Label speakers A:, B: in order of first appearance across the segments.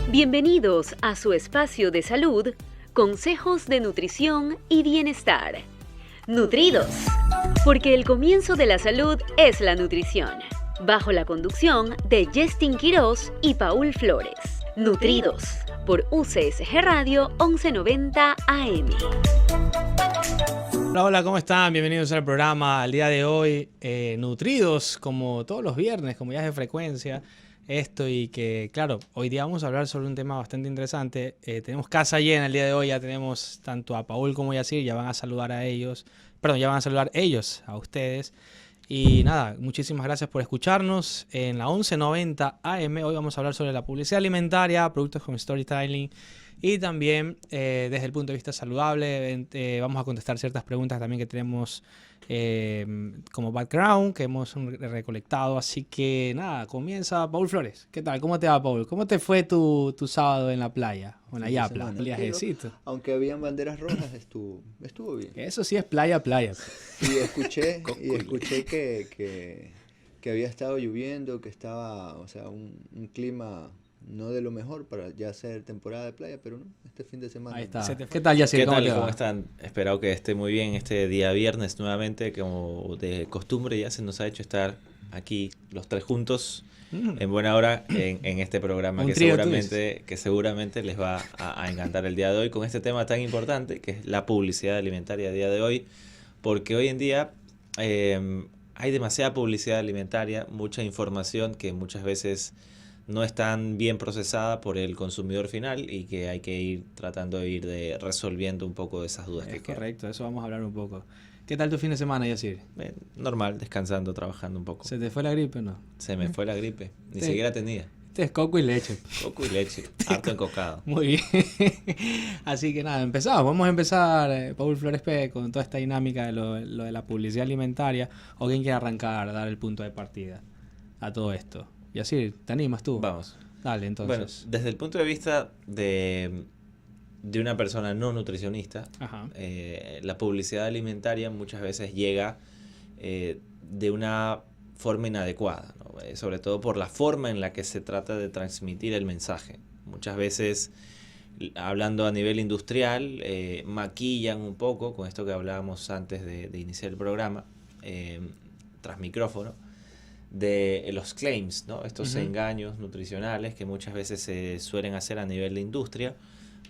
A: Bienvenidos a su espacio de salud, consejos de nutrición y bienestar. Nutridos, porque el comienzo de la salud es la nutrición. Bajo la conducción de Justin Quiroz y Paul Flores. Nutridos, por UCSG Radio 1190 AM.
B: Hola, hola, ¿cómo están? Bienvenidos al programa. Al día de hoy, nutridos, como todos los viernes, como ya es de frecuencia, y que, claro, hoy día vamos a hablar sobre un tema bastante interesante. Tenemos casa llena el día de hoy, ya tenemos tanto a Paul como a Yacir, ya van a saludar ellos a ustedes. Y nada, muchísimas gracias por escucharnos en la 1190 AM. Hoy vamos a hablar sobre la publicidad alimentaria, productos con storytelling y también desde el punto de vista saludable. Vamos a contestar ciertas preguntas también que tenemos como background, que hemos recolectado. Así que nada, comienza Paul Flores. ¿Qué tal? ¿Cómo te va, Paul? ¿Cómo te fue tu sábado en la playa? O en la yapla, un viajecito.
C: Aunque habían banderas rojas, estuvo bien.
B: Eso sí es playa.
C: Y escuché que había estado lloviendo, que estaba, o sea, un clima no de lo mejor para ya ser temporada de playa, pero no, este fin de semana.
B: Ahí está. ¿Qué tal, Yacir?
D: ¿Cómo están? Espero que esté muy bien este día viernes nuevamente, como de costumbre ya se nos ha hecho estar aquí los tres juntos en buena hora en este programa que seguramente les va a encantar el día de hoy con este tema tan importante que es la publicidad alimentaria a día de hoy, porque hoy en día hay demasiada publicidad alimentaria, mucha información que muchas veces no es tan bien procesada por el consumidor final y que hay que ir tratando de ir resolviendo un poco de esas dudas que quedan.
B: Correcto, eso vamos a hablar un poco. ¿Qué tal tu fin de semana, Yacir?
D: Normal, descansando, trabajando un poco.
B: ¿Se te fue la gripe o no?
D: Se me fue la gripe, ni siquiera tenía.
B: Este es coco y leche.
D: Coco y leche, harto encocado.
B: Muy bien. Así que nada, empezamos. Vamos a empezar, Paul Flores P, con toda esta dinámica de lo de la publicidad alimentaria. ¿O quién quiere arrancar, dar el punto de partida a todo esto? Y así, ¿te animas tú?
D: Vamos.
B: Dale, entonces.
D: Bueno, desde el punto de vista de una persona no nutricionista, la publicidad alimentaria muchas veces llega de una forma inadecuada, ¿no? Sobre todo por la forma en la que se trata de transmitir el mensaje. Muchas veces, hablando a nivel industrial, maquillan un poco, con esto que hablábamos antes de iniciar el programa, tras micrófono, de los claims, ¿no? Estos engaños nutricionales que muchas veces se suelen hacer a nivel de industria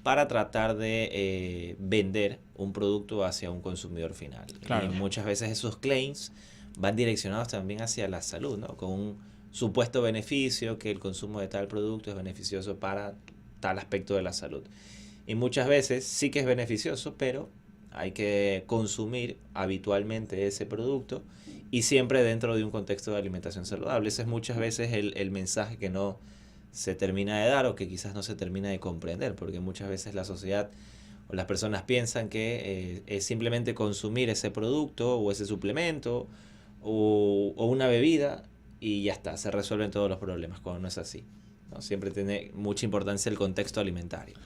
D: para tratar de vender un producto hacia un consumidor final. Claro. Y muchas veces esos claims van direccionados también hacia la salud, ¿no? Con un supuesto beneficio, que el consumo de tal producto es beneficioso para tal aspecto de la salud. Y muchas veces sí que es beneficioso, pero hay que consumir habitualmente ese producto y siempre dentro de un contexto de alimentación saludable. Ese es muchas veces el mensaje que no se termina de dar o que quizás no se termina de comprender, porque muchas veces la sociedad o las personas piensan que es simplemente consumir ese producto o ese suplemento o una bebida y ya está, se resuelven todos los problemas, cuando no es así, ¿no? Siempre tiene mucha importancia el contexto alimentario.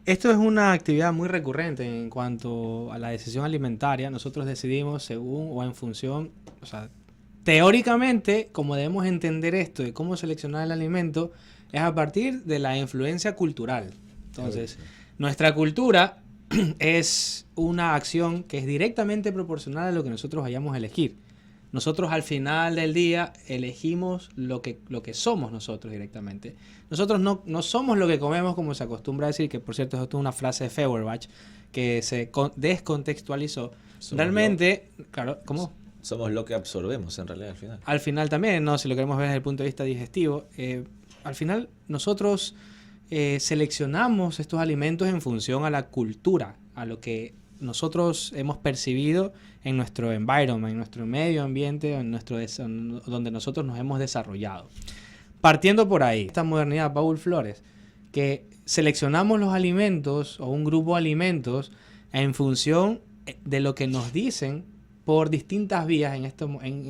B: Esto es una actividad muy recurrente en cuanto a la decisión alimentaria. Nosotros decidimos según o en función, o sea, teóricamente, como debemos entender esto de cómo seleccionar el alimento, es a partir de la influencia cultural. Entonces, nuestra cultura es una acción que es directamente proporcional a lo que nosotros vayamos a elegir. Nosotros al final del día elegimos lo que somos nosotros directamente. Nosotros no somos lo que comemos, como se acostumbra a decir, que por cierto esto es una frase de Feuerbach que se descontextualizó. Realmente, claro, ¿cómo?
D: Somos lo que absorbemos en realidad al final.
B: Al final también, ¿no? Si lo queremos ver desde el punto de vista digestivo, al final nosotros seleccionamos estos alimentos en función a la cultura, a lo que nosotros hemos percibido en nuestro environment, en nuestro medio ambiente, donde nosotros nos hemos desarrollado. Partiendo por ahí, esta modernidad, Paul Flores, que seleccionamos los alimentos o un grupo de alimentos en función de lo que nos dicen por distintas vías en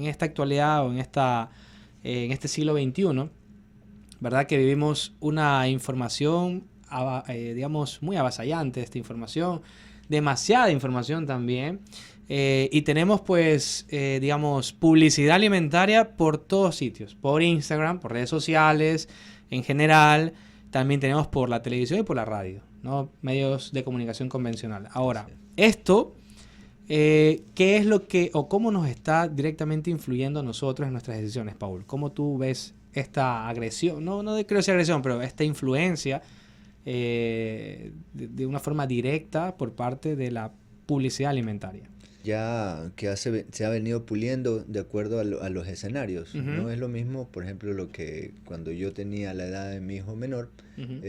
B: esta actualidad o en este siglo XXI, ¿verdad? Que vivimos una información, digamos, muy avasallante, esta información, demasiada información también, y tenemos pues, digamos, publicidad alimentaria por todos sitios, por Instagram, por redes sociales, en general, también tenemos por la televisión y por la radio, ¿no? Medios de comunicación convencional. Ahora, esto, ¿qué es lo que, o cómo nos está directamente influyendo a nosotros en nuestras decisiones, Paul? ¿Cómo tú ves esta agresión? No creo sea agresión, pero esta influencia de una forma directa por parte de la publicidad alimentaria.
C: Ya que se ha venido puliendo de acuerdo a los escenarios. No es lo mismo, por ejemplo, lo que cuando yo tenía la edad de mi hijo menor,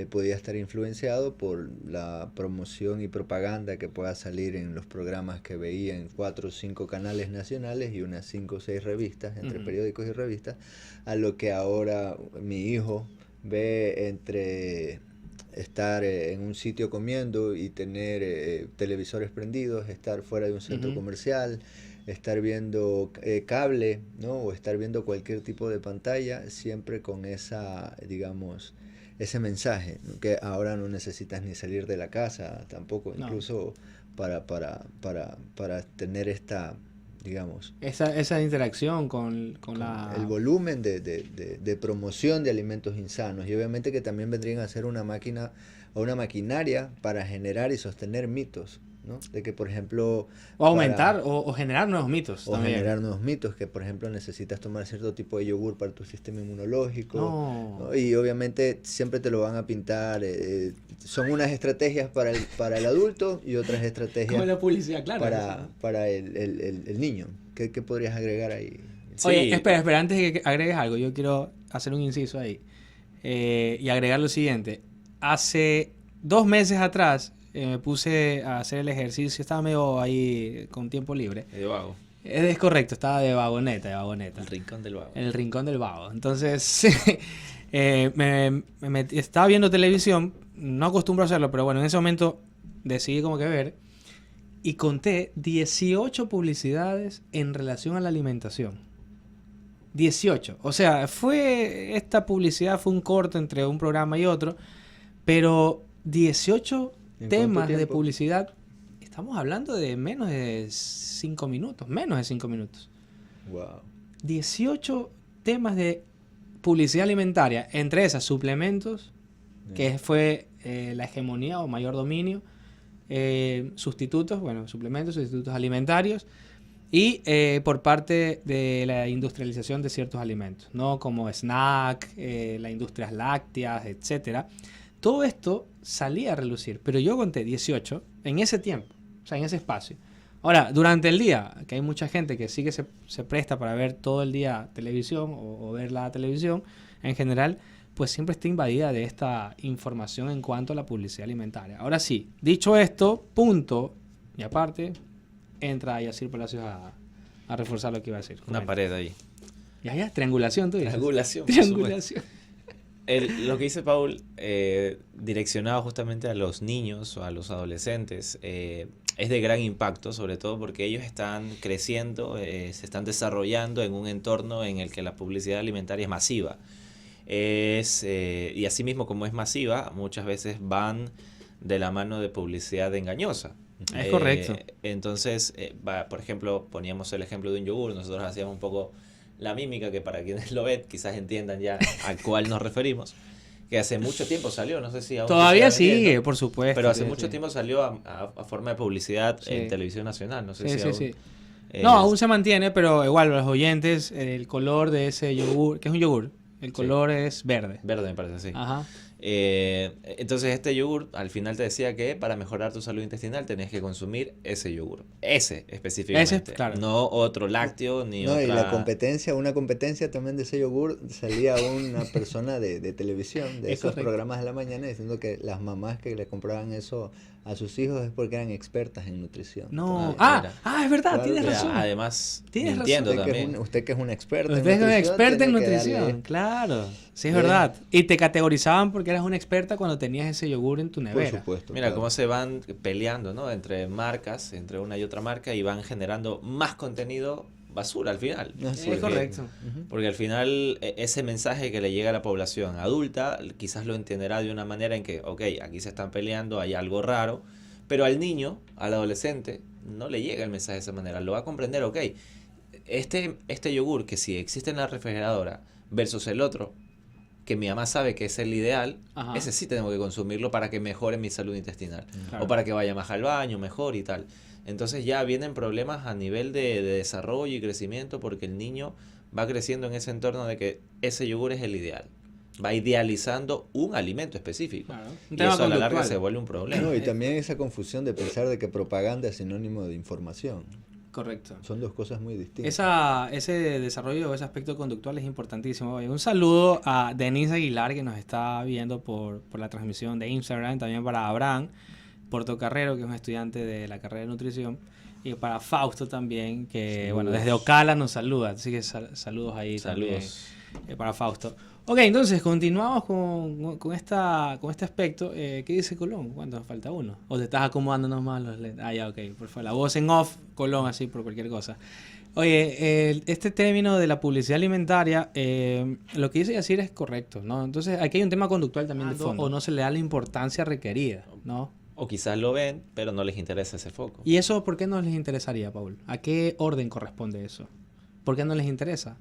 C: podía estar influenciado por la promoción y propaganda que pueda salir en los programas que veía en 4 o 5 canales nacionales y unas 5 o 6 revistas, entre periódicos y revistas, a lo que ahora mi hijo ve entre estar en un sitio comiendo y tener televisores prendidos, estar fuera de un centro comercial, estar viendo cable, ¿no? O estar viendo cualquier tipo de pantalla, siempre con esa, digamos, ese mensaje, ¿no? Que ahora no necesitas ni salir de la casa tampoco, incluso para tener esta, digamos,
B: esa interacción con
C: el volumen de promoción de alimentos insanos, y obviamente que también vendrían a ser una máquina o una maquinaria para generar y sostener mitos, ¿no? De que, por ejemplo,
B: o aumentar o generar nuevos mitos
C: o también generar nuevos mitos, que por ejemplo necesitas tomar cierto tipo de yogur para tu sistema inmunológico, ¿no? Y obviamente siempre te lo van a pintar, son unas estrategias para el adulto y otras estrategias
B: como la publicidad, claro,
C: para el niño. ¿Qué podrías agregar ahí?
B: Sí. Oye, espera, antes de que agregues algo, yo quiero hacer un inciso ahí y agregar lo siguiente. Hace 2 meses atrás me puse a hacer el ejercicio, estaba medio ahí con tiempo libre.
D: De vago.
B: Es correcto, estaba de vagoneta.
D: El rincón del vago.
B: En el rincón del vago. Entonces, estaba viendo televisión, no acostumbro a hacerlo, pero bueno, en ese momento decidí como que ver, y conté 18 publicidades en relación a la alimentación. 18. O sea, esta publicidad fue un corto entre un programa y otro, pero 18 temas de publicidad, estamos hablando de menos de 5 minutos.
C: Wow. 18
B: temas de publicidad alimentaria, entre esas suplementos, que fue la hegemonía o mayor dominio, suplementos, sustitutos alimentarios, y por parte de la industrialización de ciertos alimentos, ¿no? Como snack, las industrias lácteas, etcétera. Todo esto salía a relucir, pero yo conté 18 en ese tiempo, o sea, en ese espacio. Ahora, durante el día, que hay mucha gente que sí que se presta para ver todo el día televisión o ver la televisión en general, pues siempre está invadida de esta información en cuanto a la publicidad alimentaria. Ahora sí, dicho esto, punto, y aparte, entra Yacir Palacios a reforzar lo que iba a decir.
D: Una pared ahí.
B: Ya, triangulación, tú dices.
D: Triangulación. Lo que dice Paul, direccionado justamente a los niños o a los adolescentes, es de gran impacto, sobre todo porque ellos están creciendo, se están desarrollando en un entorno en el que la publicidad alimentaria es masiva. Y así mismo como es masiva, muchas veces van de la mano de publicidad engañosa.
B: Es correcto.
D: Entonces, por ejemplo, poníamos el ejemplo de un yogur, nosotros hacíamos un poco la mímica, que para quienes lo ven quizás entiendan ya a cuál nos referimos, que hace mucho tiempo salió, no sé si aún
B: todavía sigue, por supuesto,
D: pero hace mucho tiempo salió a forma de publicidad en televisión nacional, no sé si aún...
B: No, aún se mantiene, pero igual los oyentes, el color de ese yogur, que es un yogur, el color es verde.
D: Verde me parece, sí.
B: Ajá.
D: Entonces este yogur al final te decía que para mejorar tu salud intestinal tenías que consumir ese yogur, ese específicamente,
B: claro.
D: No otro lácteo ni otra...
C: Y una competencia también de ese yogur, salía una persona de televisión, de esos programas de la mañana, diciendo que las mamás que le compraban eso a sus hijos es porque eran expertas en nutrición.
B: No, es verdad, claro, tienes razón.
D: Además, mintiendo también.
C: Usted que es una experta
B: en nutrición. Usted es una experta en nutrición, claro. Sí, es verdad. Y te categorizaban porque eras una experta cuando tenías ese yogur en tu nevera.
C: Por supuesto.
D: Mira cómo se van peleando, ¿no? Entre marcas, entre una y otra marca, y van generando más contenido basura al final.
B: Es correcto.
D: Porque al final ese mensaje que le llega a la población adulta quizás lo entenderá de una manera en que, ok, aquí se están peleando, hay algo raro, pero al niño, al adolescente, no le llega el mensaje de esa manera. Lo va a comprender, ok, este yogur que sí existe en la refrigeradora versus el otro, que mi mamá sabe que es el ideal, ese sí tengo que consumirlo para que mejore mi salud intestinal. Claro. O para que vaya más al baño, mejor y tal. Entonces ya vienen problemas a nivel de desarrollo y crecimiento porque el niño va creciendo en ese entorno de que ese yogur es el ideal. Va idealizando un alimento específico. Claro. Y eso a la larga se vuelve un problema.
C: No, y también esa confusión de pensar de que propaganda es sinónimo de información.
B: Correcto.
C: Son dos cosas muy distintas.
B: Ese desarrollo, ese aspecto conductual es importantísimo. Un saludo a Denise Aguilar, que nos está viendo por la transmisión de Instagram. También para Abraham Portocarrero, que es un estudiante de la carrera de nutrición. Y para Fausto también, que saludos. Bueno, desde Ocala nos saluda. Así que saludos ahí.
D: Saludos.
B: También para Fausto. Ok, entonces continuamos con este aspecto. ¿Qué dice Colón? ¿Cuánto? Falta uno. ¿O te estás acomodando nomás los lentes? Ah, ya, ok. Por favor, la voz en off, Colón, así por cualquier cosa. Oye, este término de la publicidad alimentaria, lo que dice Yacir es correcto, ¿no? Entonces, aquí hay un tema conductual también de fondo. O no se le da la importancia requerida, ¿no?
D: O quizás lo ven, pero no les interesa ese foco.
B: ¿Y eso por qué no les interesaría, Paul? ¿A qué orden corresponde eso? ¿Por qué no les interesa?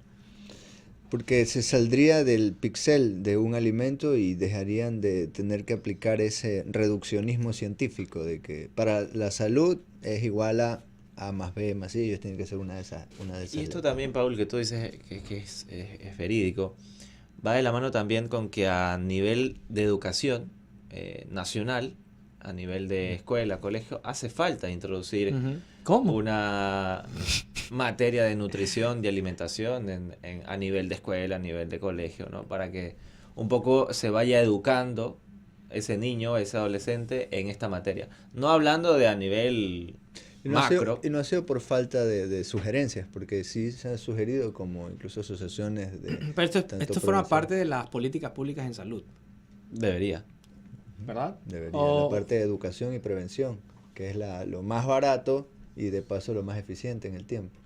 C: Porque se saldría del pixel de un alimento y dejarían de tener que aplicar ese reduccionismo científico de que para la salud es igual a A más B más C, ellos tienen que ser una de esas.
D: Y esto también, Paul, que tú dices que es verídico, va de la mano también con que a nivel de educación nacional, a nivel de escuela, colegio, hace falta introducir una materia de nutrición, de alimentación a nivel de escuela, a nivel de colegio, ¿no? Para que un poco se vaya educando ese niño, ese adolescente en esta materia. No hablando de a nivel macro.
C: Y no ha sido por falta de sugerencias, porque sí se ha sugerido como incluso asociaciones de...
B: Pero esto forma parte de las políticas públicas en salud.
D: Debería.
B: ¿Verdad?
C: Debería. La parte de educación y prevención, que es lo más barato y de paso lo más eficiente en el tiempo.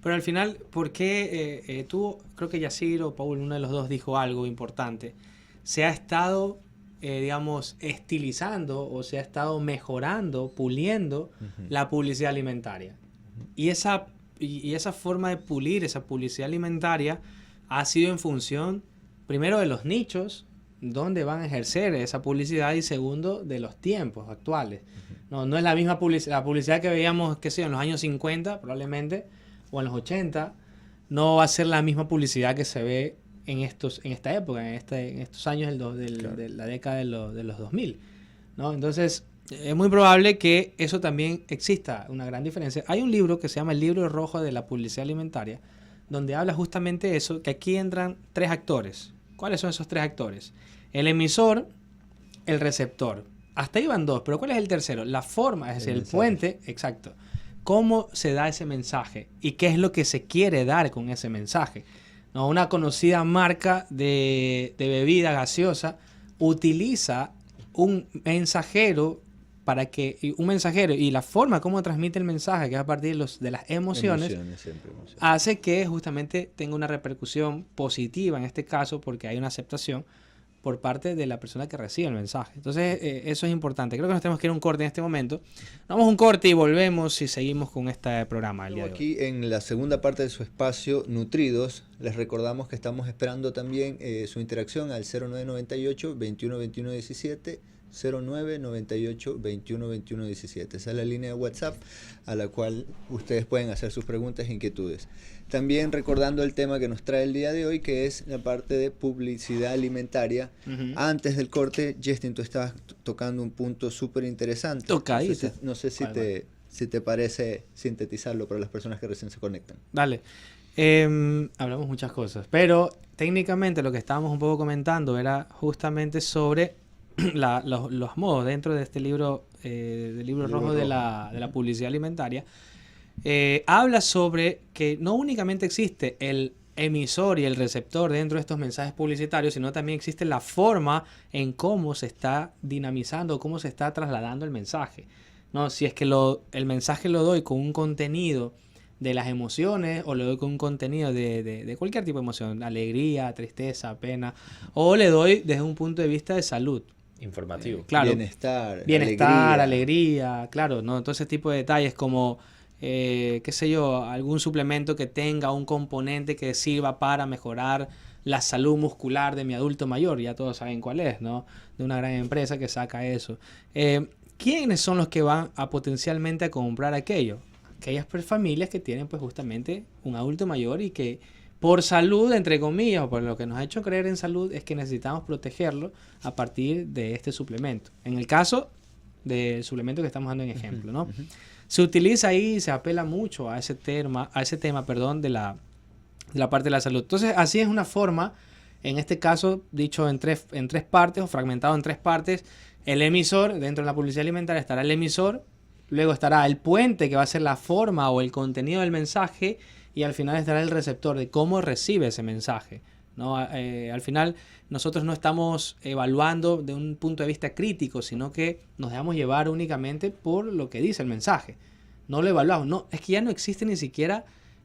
B: Pero al final, ¿por qué tú, creo que Yacir o Paul, uno de los dos dijo algo importante? Se ha estado, digamos, estilizando o se ha estado mejorando, puliendo la publicidad alimentaria. Y esa forma de pulir esa publicidad alimentaria ha sido en función, primero, de los nichos, dónde van a ejercer esa publicidad, y segundo, de los tiempos actuales. No es la misma publicidad. La publicidad que veíamos, qué sé yo, en los años 50 probablemente, o en los 80, no va a ser la misma publicidad que se ve en esta época, en estos años de la década de los 2000, ¿no? Entonces, es muy probable que eso también exista una gran diferencia. Hay un libro que se llama El Libro Rojo de la Publicidad Alimentaria, donde habla justamente eso, que aquí entran 3 actores. ¿Cuáles son esos 3 actores? El emisor, el receptor. Hasta ahí van 2, pero ¿cuál es el tercero? La forma, es decir, el puente, exacto. ¿Cómo se da ese mensaje? ¿Y qué es lo que se quiere dar con ese mensaje? ¿No? Una conocida marca de bebida gaseosa utiliza un mensajero y la forma como transmite el mensaje, que es a partir de las emociones, hace que justamente tenga una repercusión positiva en este caso, porque hay una aceptación por parte de la persona que recibe el mensaje. Entonces, eso es importante. Creo que nos tenemos que ir a un corte en este momento. Vamos a un corte y volvemos y seguimos con este programa el día de hoy.
C: Aquí en la segunda parte de su espacio, Nutridos, les recordamos que estamos esperando también su interacción al 0998 21 21 17, 0998 21 21 17. Esa es la línea de WhatsApp a la cual ustedes pueden hacer sus preguntas e inquietudes. También recordando el tema que nos trae el día de hoy, que es la parte de publicidad alimentaria. Antes del corte, Justin, tú estabas tocando un punto súper interesante. No sé si te parece sintetizarlo para las personas que recién se conectan.
B: Dale. Hablamos muchas cosas, pero técnicamente lo que estábamos un poco comentando era justamente sobre los modos dentro de este libro, del libro rojo de la publicidad alimentaria. Habla sobre que no únicamente existe el emisor y el receptor dentro de estos mensajes publicitarios, sino también existe la forma en cómo se está dinamizando, cómo se está trasladando el mensaje, ¿no? Si es que el mensaje lo doy con un contenido de las emociones, o le doy con un contenido de cualquier tipo de emoción, alegría, tristeza, pena, o le doy desde un punto de vista de salud.
D: Informativo.
B: Claro.
C: Bienestar,
B: alegría, claro, ¿no? Todo ese tipo de detalles como, qué sé yo, algún suplemento que tenga un componente que sirva para mejorar la salud muscular de mi adulto mayor, ya todos saben cuál es, ¿no? De una gran empresa que saca eso. ¿Quiénes son los que van a potencialmente a comprar aquello? Aquellas familias que tienen pues justamente un adulto mayor y que por salud, entre comillas, o por lo que nos ha hecho creer en salud, es que necesitamos protegerlo a partir de este suplemento. En el caso del suplemento que estamos dando en ejemplo, ¿no? Se utiliza ahí, se apela mucho a ese tema, de la parte de la salud. Entonces, así es una forma, en este caso, dicho en tres partes o fragmentado en 3 partes. El emisor, dentro de la publicidad alimentaria estará el emisor, luego estará el puente, que va a ser la forma o el contenido del mensaje, y al final estará el receptor de cómo recibe ese mensaje, ¿no? Al final nosotros no estamos evaluando de un punto de vista crítico, sino que nos dejamos llevar únicamente por lo que dice el mensaje. No lo evaluamos. No, es que ya no existe ni siquiera,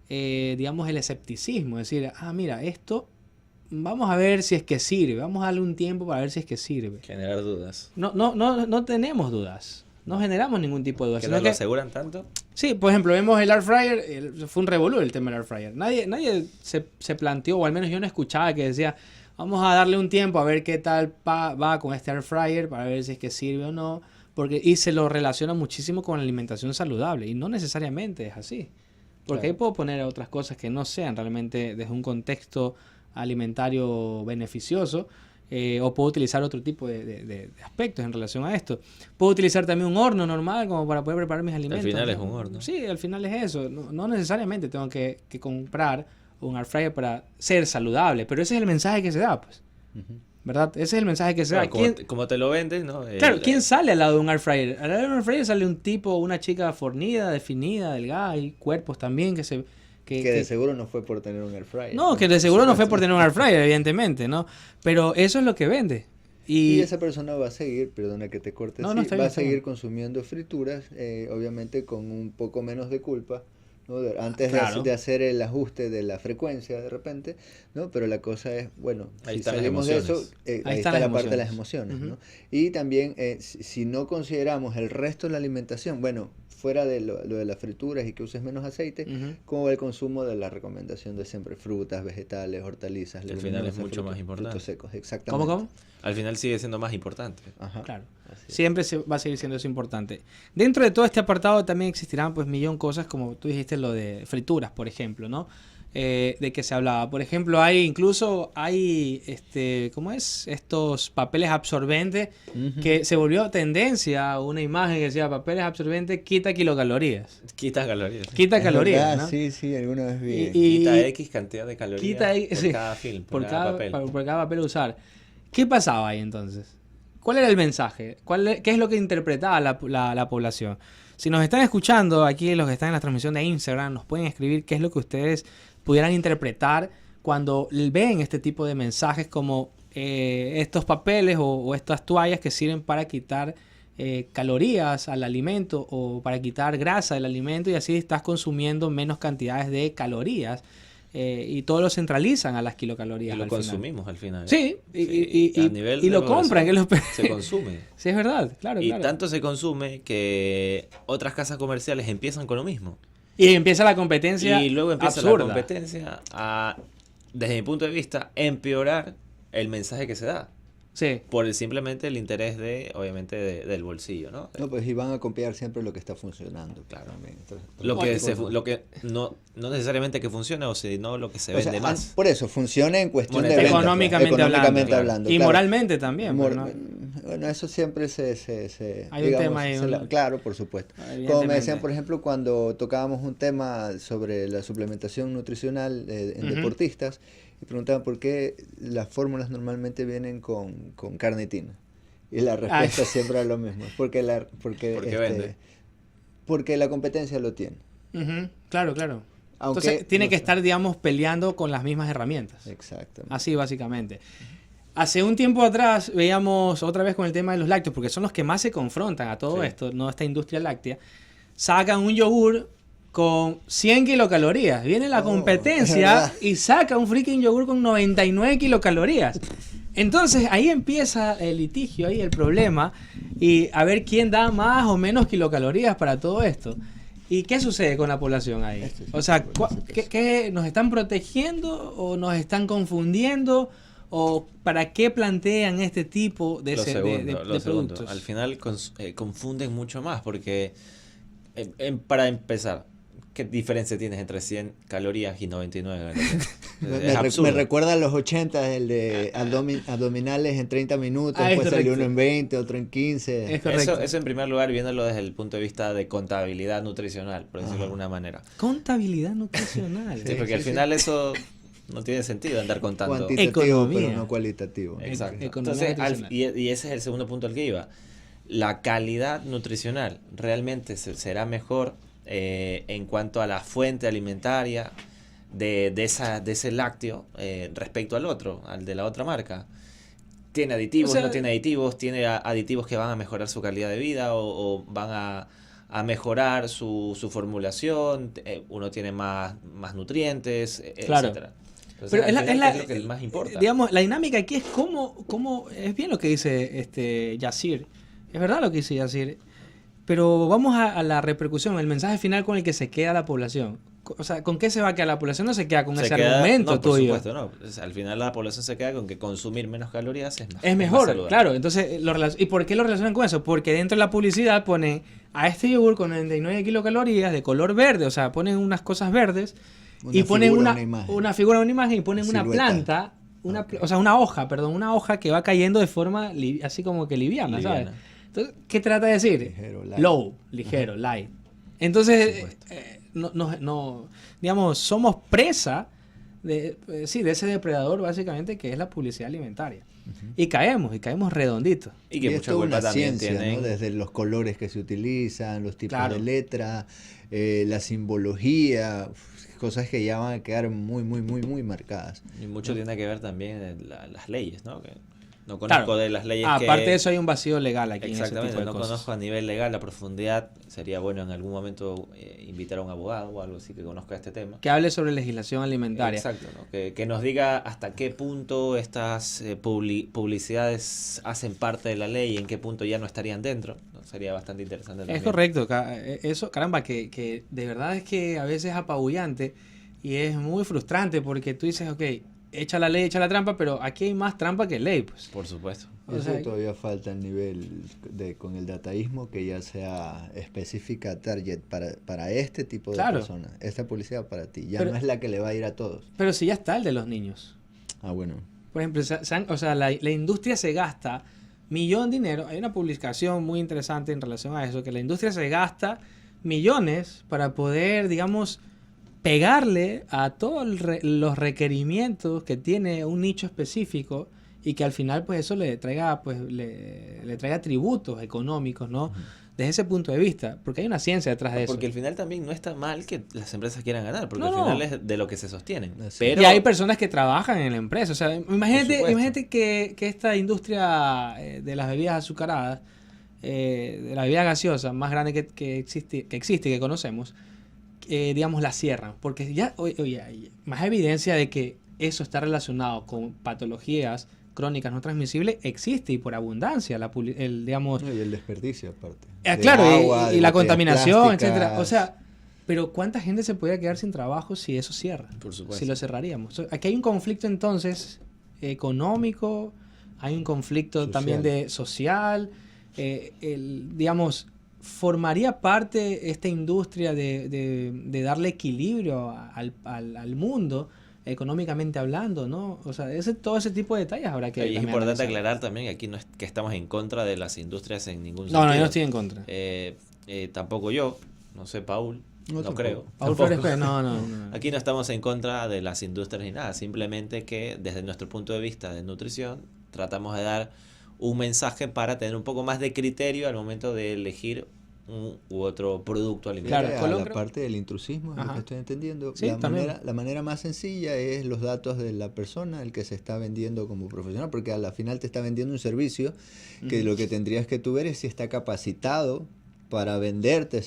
B: digamos, el escepticismo. Es decir, mira, esto vamos a ver si es que sirve. Vamos a darle un tiempo para ver si es que sirve.
D: Generar dudas.
B: No tenemos dudas. No generamos ningún tipo de dudas.
D: ¿Que no lo aseguran tanto?
B: Sí, por ejemplo, vemos el air fryer, fue un revolú el tema del air fryer. Nadie se planteó, o al menos yo no escuchaba que decía, vamos a darle un tiempo a ver qué tal va con este air fryer para ver si es que sirve o no. Y se lo relaciona muchísimo con la alimentación saludable, y no necesariamente es así. Porque ahí puedo poner otras cosas que no sean realmente desde un contexto alimentario beneficioso. O puedo utilizar otro tipo de aspectos en relación a esto. Puedo utilizar también un horno normal como para poder preparar mis alimentos.
D: Al final es un horno.
B: Sí, al final es eso. No necesariamente tengo que comprar un air fryer para ser saludable, pero ese es el mensaje que se da, pues. ¿Verdad? Ese es el mensaje que se da.
D: Como te lo vendes, ¿no?
B: Claro, ¿quién sale al lado de un air fryer? Al lado de un air fryer sale un tipo, una chica fornida, definida, delgada, y cuerpos también que
C: de seguro no fue por tener un air fryer.
B: No, que de seguro no fue por tener un air fryer, evidentemente, ¿no? Pero eso es lo que vende.
C: Y esa persona va a seguir, perdona que te corte,
B: va
C: a seguir consumiendo frituras, obviamente con un poco menos de culpa, ¿no? Antes de hacer el ajuste de la frecuencia de repente, ¿no? Pero la cosa es, bueno, si salimos de eso, ahí está la parte de las emociones, ¿no? Y también, si no consideramos el resto de la alimentación, bueno, fuera de lo de las frituras y que uses menos aceite, ¿cómo va el consumo de la recomendación de siempre frutas, vegetales, hortalizas?
D: Al final es mucho más importante.
C: Frutos secos, exactamente.
B: ¿Cómo?
D: Al final sigue siendo más importante.
B: Ajá. Claro. Siempre va a seguir siendo eso importante. Dentro de todo este apartado también existirán pues millón cosas, como tú dijiste, lo de frituras, por ejemplo, ¿no? De que se hablaba. Por ejemplo, hay ¿cómo es? Estos papeles absorbentes que se volvió tendencia, una imagen que decía papeles absorbentes quita kilocalorías.
D: Quita calorías.
B: Quita calorías, ¿no?
C: Sí, alguna vez vi.
D: Quita X cantidad de calorías por cada film,
B: por cada papel a usar. ¿Qué pasaba ahí entonces? ¿Cuál era el mensaje? ¿Qué es lo que interpretaba la población? Si nos están escuchando aquí, los que están en la transmisión de Instagram, nos pueden escribir qué es lo que ustedes pudieran interpretar cuando ven este tipo de mensajes como estos papeles o estas toallas que sirven para quitar calorías al alimento o para quitar grasa del alimento, y así estás consumiendo menos cantidades de calorías. Y todo lo centralizan a las kilocalorías.
D: Y lo consumimos al final.
B: Sí, y lo compran.
D: Se consume.
B: Sí, es verdad, claro.
D: Y tanto se consume que otras casas comerciales empiezan con lo mismo.
B: Y empieza la competencia.
D: Y luego empieza
B: absurda.
D: la competencia a, desde mi punto de vista, empeorar el mensaje que se da.
B: Sí.
D: Por simplemente el interés obviamente del bolsillo, ¿no?
C: No, pues y van a copiar siempre lo que está funcionando.
D: Claro. Lo que no necesariamente que funcione, o sino lo que se vende más.
C: Por eso, funciona en cuestión de ventas,
B: económicamente hablando. Y
C: claro.
B: Moralmente también.
C: Bueno, eso siempre
B: hay un tema ahí.
C: Claro, por supuesto. Como me decían, por ejemplo, cuando tocábamos un tema sobre la suplementación nutricional en deportistas, y preguntaban por qué las fórmulas normalmente vienen con carnitina. Y la respuesta siempre era lo mismo. Porque
D: vende.
C: Porque la competencia lo tiene.
B: Claro. Entonces tiene que estar, digamos, peleando con las mismas herramientas.
C: Exactamente.
B: Así básicamente. Hace un tiempo atrás veíamos otra vez con el tema de los lácteos, porque son los que más se confrontan a todo esto, ¿no? Esta industria láctea. Sacan un yogur con 100 kilocalorías. Viene la competencia y saca un freaking yogur con 99 kilocalorías. Entonces ahí empieza el litigio, ahí el problema, y a ver quién da más o menos kilocalorías para todo esto. ¿Y qué sucede con la población ahí? O sea, ¿qué nos están protegiendo o nos están confundiendo? ¿O para qué plantean este tipo de productos?
D: Al final confunden mucho más porque, para empezar, ¿qué diferencia tienes entre 100 calorías y 99 calorías?
C: Me recuerda a los 80, el de abdominales en 30 minutos, después salió uno en 20, otro en 15.
D: Eso en primer lugar, viéndolo desde el punto de vista de contabilidad nutricional, por decirlo de alguna manera.
B: Contabilidad nutricional.
D: Sí, porque al final eso no tiene sentido andar contando.
C: Cuantitativo,
B: economía,
C: pero no cualitativo.
D: Exacto. Entonces, y ese es el segundo punto al que iba. La calidad nutricional realmente será mejor en cuanto a la fuente alimentaria de ese lácteo respecto al otro, al de la otra marca. ¿Tiene aditivos? ¿No tiene aditivos? ¿Tiene aditivos que van a mejorar su calidad de vida o van a mejorar su formulación? Uno tiene más nutrientes, etcétera.
B: Pero es
D: lo que más importa.
B: Digamos, la dinámica aquí es cómo es bien lo que dice Yacir. Es verdad lo que dice Yacir. Pero vamos a la repercusión, el mensaje final con el que se queda la población. O sea, ¿con qué se va a quedar la población? No se queda con ese argumento tuyo.
D: Por supuesto, no. Al final la población se queda con que consumir menos calorías
B: es mejor, claro. Entonces, ¿y por qué lo relacionan con eso? Porque dentro de la publicidad ponen a este yogur con 99 kilocalorías de color verde, o sea, ponen unas cosas verdes y ponen una figura, una imagen y ponen una planta, o sea, una hoja que va cayendo de forma así como que liviana. ¿Sabes? Entonces, ¿qué trata de decir?
C: Ligero, light.
B: Low, ligero, light. Entonces, digamos, somos presa de ese depredador básicamente que es la publicidad alimentaria. Y caemos redonditos.
D: Y que mucha culpa también tienen,
C: ¿no? Desde los colores que se utilizan, los tipos de letra, la simbología, cosas que ya van a quedar muy, muy, muy, muy marcadas.
D: Y mucho tiene que ver también las leyes, ¿no? Que no conozco de las leyes
B: aparte de eso hay un vacío legal aquí.
D: Exactamente,
B: en ese tipo de cosas.
D: Conozco a nivel legal la profundidad. Sería bueno en algún momento invitar a un abogado o algo así que conozca este tema.
B: Que hable sobre legislación alimentaria.
D: Exacto, ¿no? Que nos diga hasta qué punto estas publicidades hacen parte de la ley y en qué punto ya no estarían dentro. ¿No? Sería bastante interesante también.
B: Es correcto, eso, caramba, que de verdad es que a veces es apabullante y es muy frustrante porque tú dices, ok, echa la ley, echa la trampa, pero aquí hay más trampa que ley, pues.
D: Por supuesto.
C: Eso todavía falta el nivel con el dataísmo que ya sea específica target para este tipo de personas. Esta publicidad para ti. Ya no es la que le va a ir a todos.
B: Pero si ya está el de los niños.
C: Ah, bueno.
B: Por ejemplo, la industria se gasta millón de dinero. Hay una publicación muy interesante en relación a eso, que la industria se gasta millones para poder, digamos, pegarle a todos los requerimientos que tiene un nicho específico y que al final pues eso le traiga tributos económicos, ¿no? Desde ese punto de vista, porque hay una ciencia detrás de eso.
D: Porque al final también no está mal que las empresas quieran ganar, porque al final es de lo que se sostienen.
B: Pero... Y hay personas que trabajan en la empresa, o sea, imagínate que esta industria de las bebidas azucaradas, de la bebida gaseosa más grande que existe, que conocemos, digamos, la cierran, porque ya hay más evidencia de que eso está relacionado con patologías crónicas no transmisibles, existe y por abundancia, digamos...
C: Y el desperdicio aparte.
B: Claro, agua, y la contaminación, etcétera. O sea, pero ¿cuánta gente se podría quedar sin trabajo si eso cierra?
D: Por supuesto.
B: Si lo cerraríamos. Aquí hay un conflicto entonces económico, hay un conflicto también social, digamos... ¿Formaría parte esta industria de darle equilibrio al mundo, económicamente hablando, ¿no? O sea, todo ese tipo de detalles habrá que...
D: Es importante aclarar también que aquí no es que estamos en contra de las industrias en ningún sentido.
B: No, yo no estoy en contra.
D: Tampoco yo, no sé, Paul, no creo.
B: Paul Flores, no.
D: Aquí no estamos en contra de las industrias ni nada, simplemente que desde nuestro punto de vista de nutrición tratamos de dar un mensaje para tener un poco más de criterio al momento de elegir un u otro producto alimentario.
C: Claro, la parte del intrusismo, es lo que estoy entendiendo. Sí, la manera más sencilla es los datos de la persona, el que se está vendiendo como profesional, porque a la final te está vendiendo un servicio que lo que tendrías que tú ver es si está capacitado para venderte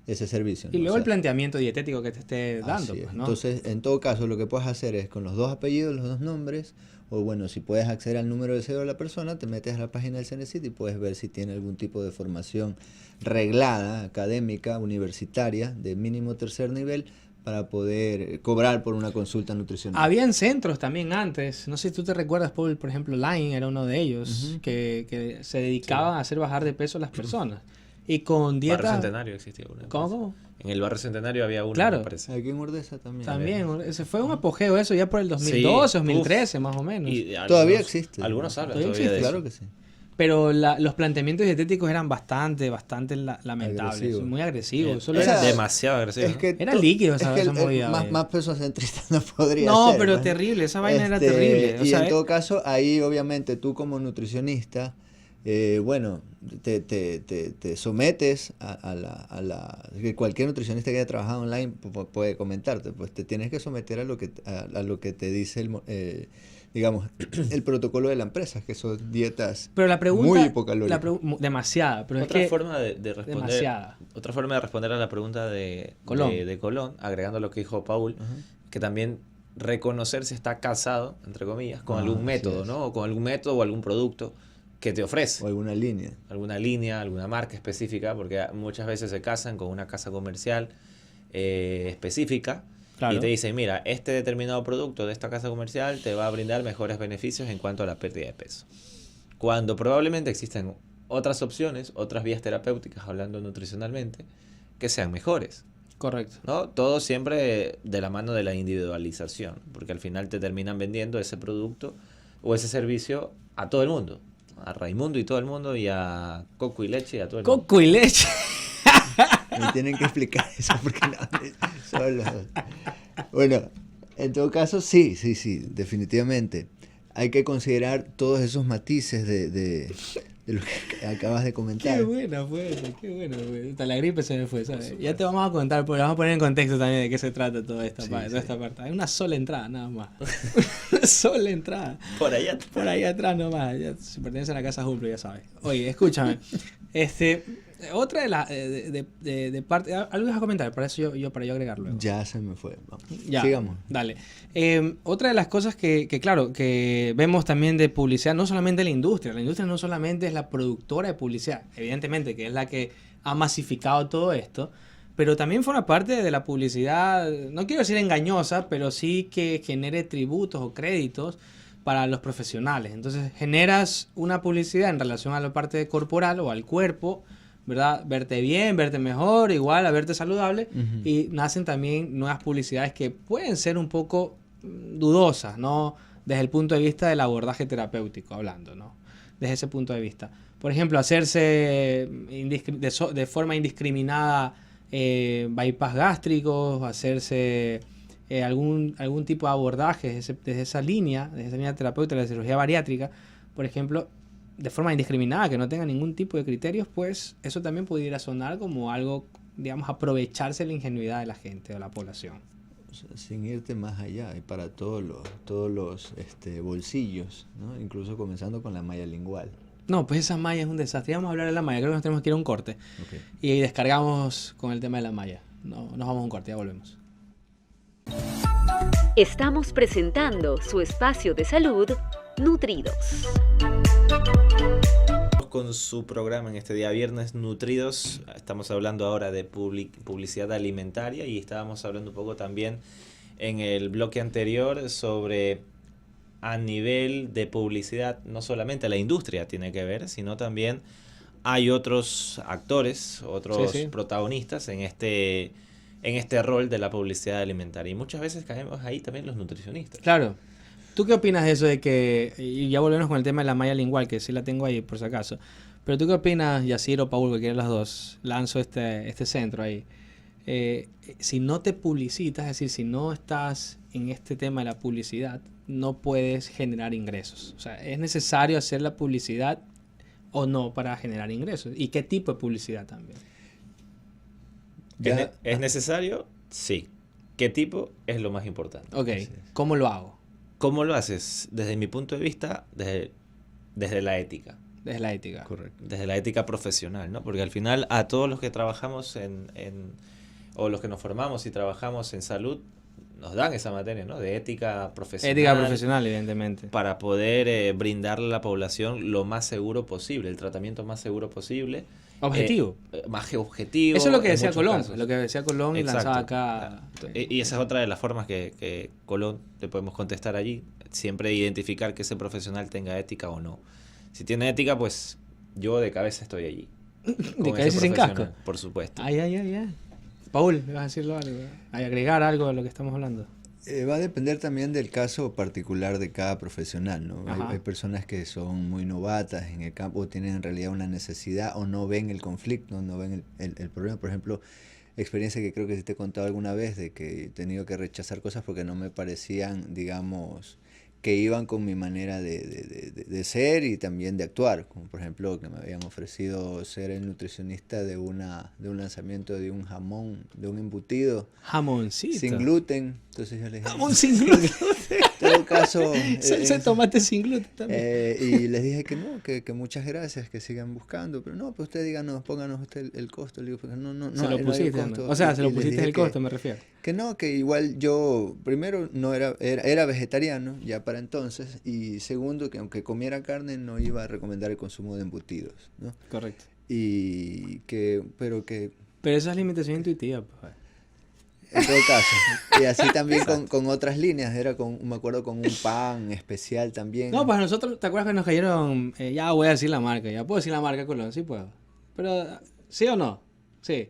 C: ese servicio.
B: Y luego el planteamiento dietético que te esté dando. Pues, ¿no?
C: Entonces, en todo caso, lo que puedes hacer es con los 2 apellidos, los 2 nombres, o bueno, si puedes acceder al número de cédula de la persona, te metes a la página del Cenecit y puedes ver si tiene algún tipo de formación reglada, académica, universitaria, de mínimo 3er nivel, para poder cobrar por una consulta nutricional.
B: Habían centros también antes, no sé si tú te recuerdas, Paul, por ejemplo, Line era uno de ellos, que se dedicaban a hacer bajar de peso a las personas. Y con dietas...
D: Barrio Centenario existía uno.
B: ¿Cómo?
D: En el Barrio Centenario había uno,
B: claro.
D: me parece.
C: Aquí en Urdesa también.
B: También, ese fue un apogeo eso ya por el 2012, 2013 más o menos.
C: Y todavía existe.
D: Algunos hablan
B: todavía
D: todavía de eso.
C: Claro que sí.
B: Pero los planteamientos dietéticos eran bastante lamentables,
C: Agresivo.
B: muy agresivos. Solo
D: Era
B: era
D: demasiado agresivo.
C: Es que
B: Era líquido esa movida.
C: Más personcentrista no podría
B: no,
C: ser.
B: pero
C: ¿no?
B: terrible, esa vaina era terrible. O
C: y
B: sea,
C: en todo caso, ahí obviamente tú como nutricionista, bueno, te sometes a la que cualquier nutricionista que haya trabajado online puede comentarte, pues te tienes que someter a lo que te dice digamos, el protocolo de la empresa, que son dietas
B: pero la pregunta,
C: muy hipocalóricas.
B: Demasiada. Pero
D: otra
B: es que
D: forma de responder,
B: demasiada.
D: Otra forma de responder a la pregunta de Colón, agregando lo que dijo Paul, que también reconocer si está casado, entre comillas, con algún método, ¿no? O con algún método o algún producto que te ofrece.
C: O alguna línea.
D: Alguna marca específica, porque muchas veces se casan con una casa comercial específica. Claro. Y te dicen, mira, este determinado producto de esta casa comercial te va a brindar mejores beneficios en cuanto a la pérdida de peso. Cuando probablemente existen otras opciones, otras vías terapéuticas, hablando nutricionalmente, que sean mejores.
B: Correcto.
D: ¿No? Todo siempre de la mano de la individualización, porque al final te terminan vendiendo ese producto o ese servicio a todo el mundo. A Raimundo y todo el mundo, y a Coco y Leche y a todo el mundo.
B: Coco y Leche.
C: Me tienen que explicar eso porque no, solo. Bueno, en todo caso, sí, definitivamente. Hay que considerar todos esos matices de lo que acabas de comentar.
B: Qué buena fue eso, qué bueno. Hasta la gripe se me fue, ¿sabes? Ya te vamos a contar, porque vamos a poner en contexto también de qué se trata toda esta parte. Hay una sola entrada, nada más. Una sola entrada.
D: Por ahí
B: atrás nomás. Ya, si pertenece a la casa Humplo, ya sabes. Oye, escúchame. Otra de parte... ¿Algo vas a comentar? Para eso para yo agregarlo.
C: Ya se me fue. Vamos.
B: Ya,
C: sigamos.
B: Dale. Otra de las cosas que claro, que vemos también de publicidad, no solamente la industria no solamente es la productora de publicidad, evidentemente que es la que ha masificado todo esto, pero también forma parte de la publicidad, no quiero decir engañosa, pero sí que genere tributos o créditos para los profesionales. Entonces generas una publicidad en relación a la parte corporal o al cuerpo, ¿verdad? Verte bien, verte mejor, igual a verte saludable. Y nacen también nuevas publicidades que pueden ser un poco dudosas, ¿no? Desde el punto de vista del abordaje terapéutico, hablando, ¿no? Desde ese punto de vista. Por ejemplo, hacerse de forma indiscriminada bypass gástricos, hacerse algún tipo de abordaje desde esa línea terapéutica de la cirugía bariátrica, por ejemplo, de forma indiscriminada, que no tenga ningún tipo de criterios, pues eso también pudiera sonar como algo, digamos, aprovecharse de la ingenuidad de la gente, de la población.
C: O sea, sin irte más allá, y para todos los bolsillos, ¿no? Incluso comenzando con la malla lingual.
B: No, pues esa malla es un desastre. Vamos a hablar de la malla, creo que nos tenemos que ir a un corte.
C: Okay.
B: Y descargamos con el tema de la malla. No, nos vamos a un corte, ya volvemos.
A: Estamos presentando su espacio de salud, Nutridos.
D: Con su programa en este día viernes, Nutridos. Estamos hablando ahora de publicidad alimentaria y estábamos hablando un poco también en el bloque anterior sobre a nivel de publicidad, no solamente la industria tiene que ver, sino también hay otros actores, otros protagonistas en este rol de la publicidad alimentaria. Y muchas veces caemos ahí también los nutricionistas.
B: Claro. ¿Tú qué opinas de eso de que, y ya volvemos con el tema de la malla lingual, que sí la tengo ahí por si acaso, pero tú qué opinas, Yacir o Paul, cualquiera de las dos, lanzo este centro ahí, si no te publicitas, es decir, si no estás en este tema de la publicidad, no puedes generar ingresos. O sea, ¿es necesario hacer la publicidad o no para generar ingresos? ¿Y qué tipo de publicidad también?
D: ¿Es necesario? Sí. ¿Qué tipo? Es lo más importante.
B: Ok, ¿cómo lo hago?
D: ¿Cómo lo haces? Desde mi punto de vista, desde la ética.
B: Desde la ética.
C: Correcto.
D: Desde la ética profesional, ¿no? Porque al final a todos los que trabajamos o los que nos formamos y trabajamos en salud, nos dan esa materia, ¿no? De ética profesional.
B: Ética profesional, evidentemente.
D: Para poder brindarle a la población lo más seguro posible, el tratamiento más seguro posible.
B: Objetivo.
D: Más objetivo.
B: Eso es lo que decía
D: muchos
B: Colón.
D: casos.
B: Lo que decía Colón y
D: Exacto.
B: lanzaba acá.
D: Y esa es otra de las formas que Colón le podemos contestar allí. Siempre identificar que ese profesional tenga ética o no. Si tiene ética, pues yo de cabeza estoy allí.
B: De cabeza sin casco.
D: Por supuesto.
B: Ay. Paul, ¿me vas a decirlo algo? ¿A agregar algo a lo que estamos hablando?
C: Va a depender también del caso particular de cada profesional, ¿no? Hay personas que son muy novatas en el campo, o tienen en realidad una necesidad o no ven el conflicto, no ven el problema. Por ejemplo, experiencia que creo que sí te he contado alguna vez, de que he tenido que rechazar cosas porque no me parecían, digamos, que iban con mi manera de ser y también de actuar. Como por ejemplo que me habían ofrecido ser el nutricionista de un lanzamiento de un jamón, de un embutido.
B: Jamoncito.
C: Sin gluten. Entonces yo les dije...
B: Jamón sin gluten.
C: En todo caso...
B: Salsa de tomate sin gluten también.
C: Y les dije que no, que muchas gracias, que sigan buscando. Pero no, pues usted díganos, pónganos usted el costo. Le digo, porque no,
B: se lo pusiste,
C: costo.
B: O sea, se lo
C: les
B: pusiste
C: dije
B: el costo, me refiero.
C: Que no, que igual yo, primero, no era vegetariano ya para entonces, y segundo, que aunque comiera carne, no iba a recomendar el consumo de embutidos, ¿no?
B: Correcto.
C: Pero
B: esa es limitación intuitiva, pues.
C: En todo caso. Y así también con otras líneas, me acuerdo con un pan especial también.
B: No, pues a nosotros, ¿te acuerdas que nos cayeron? Ya voy a decir la marca, ya puedo decir la marca, Colón, sí puedo. Pero, ¿sí o no? Sí.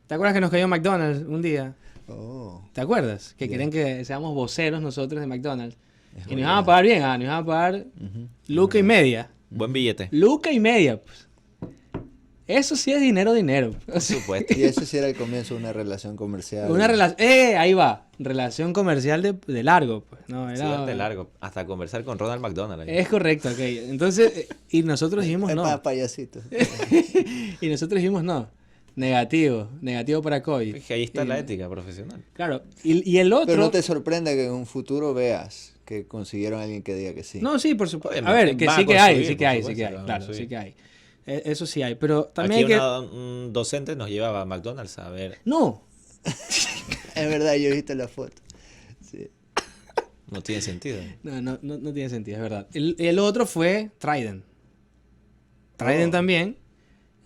B: ¿Te acuerdas que nos cayó McDonald's un día?
C: Oh.
B: ¿Te acuerdas? Que querían que seamos voceros nosotros de McDonald's. Y nos iban a pagar bien, nos iban a pagar luca y media.
D: Buen billete.
B: Luca y media, pues. Eso sí es dinero.
D: Por supuesto.
C: Y eso sí era el comienzo de una relación comercial.
B: Ahí va. Relación comercial de largo, pues. No, era...
D: Sí, de largo. Hasta conversar con Ronald McDonald.
B: Es correcto, ok. Entonces, y nosotros dijimos no.
C: Payasito.
B: Y nosotros dijimos no. Negativo para COVID.
D: Es que ahí está la ética profesional.
B: Claro. Y el otro...
C: Pero no te sorprenda que en un futuro veas que consiguieron a alguien que diga que sí.
B: No, sí, por supuesto. A
D: Obviamente,
B: ver, que
D: va
B: sí
D: a
B: que hay,
D: construir,
B: sí que hay,
D: por
B: sí que hay.
D: supuesto,
B: Claro,
D: sí.
B: sí que hay. Eso sí hay, pero también
D: Aquí
B: hay que...
D: un docente nos llevaba a McDonald's a ver.
B: No.
C: Es verdad, yo he visto la foto. Sí.
D: No tiene sentido.
B: No tiene sentido, es verdad. El otro fue Trident. Trident también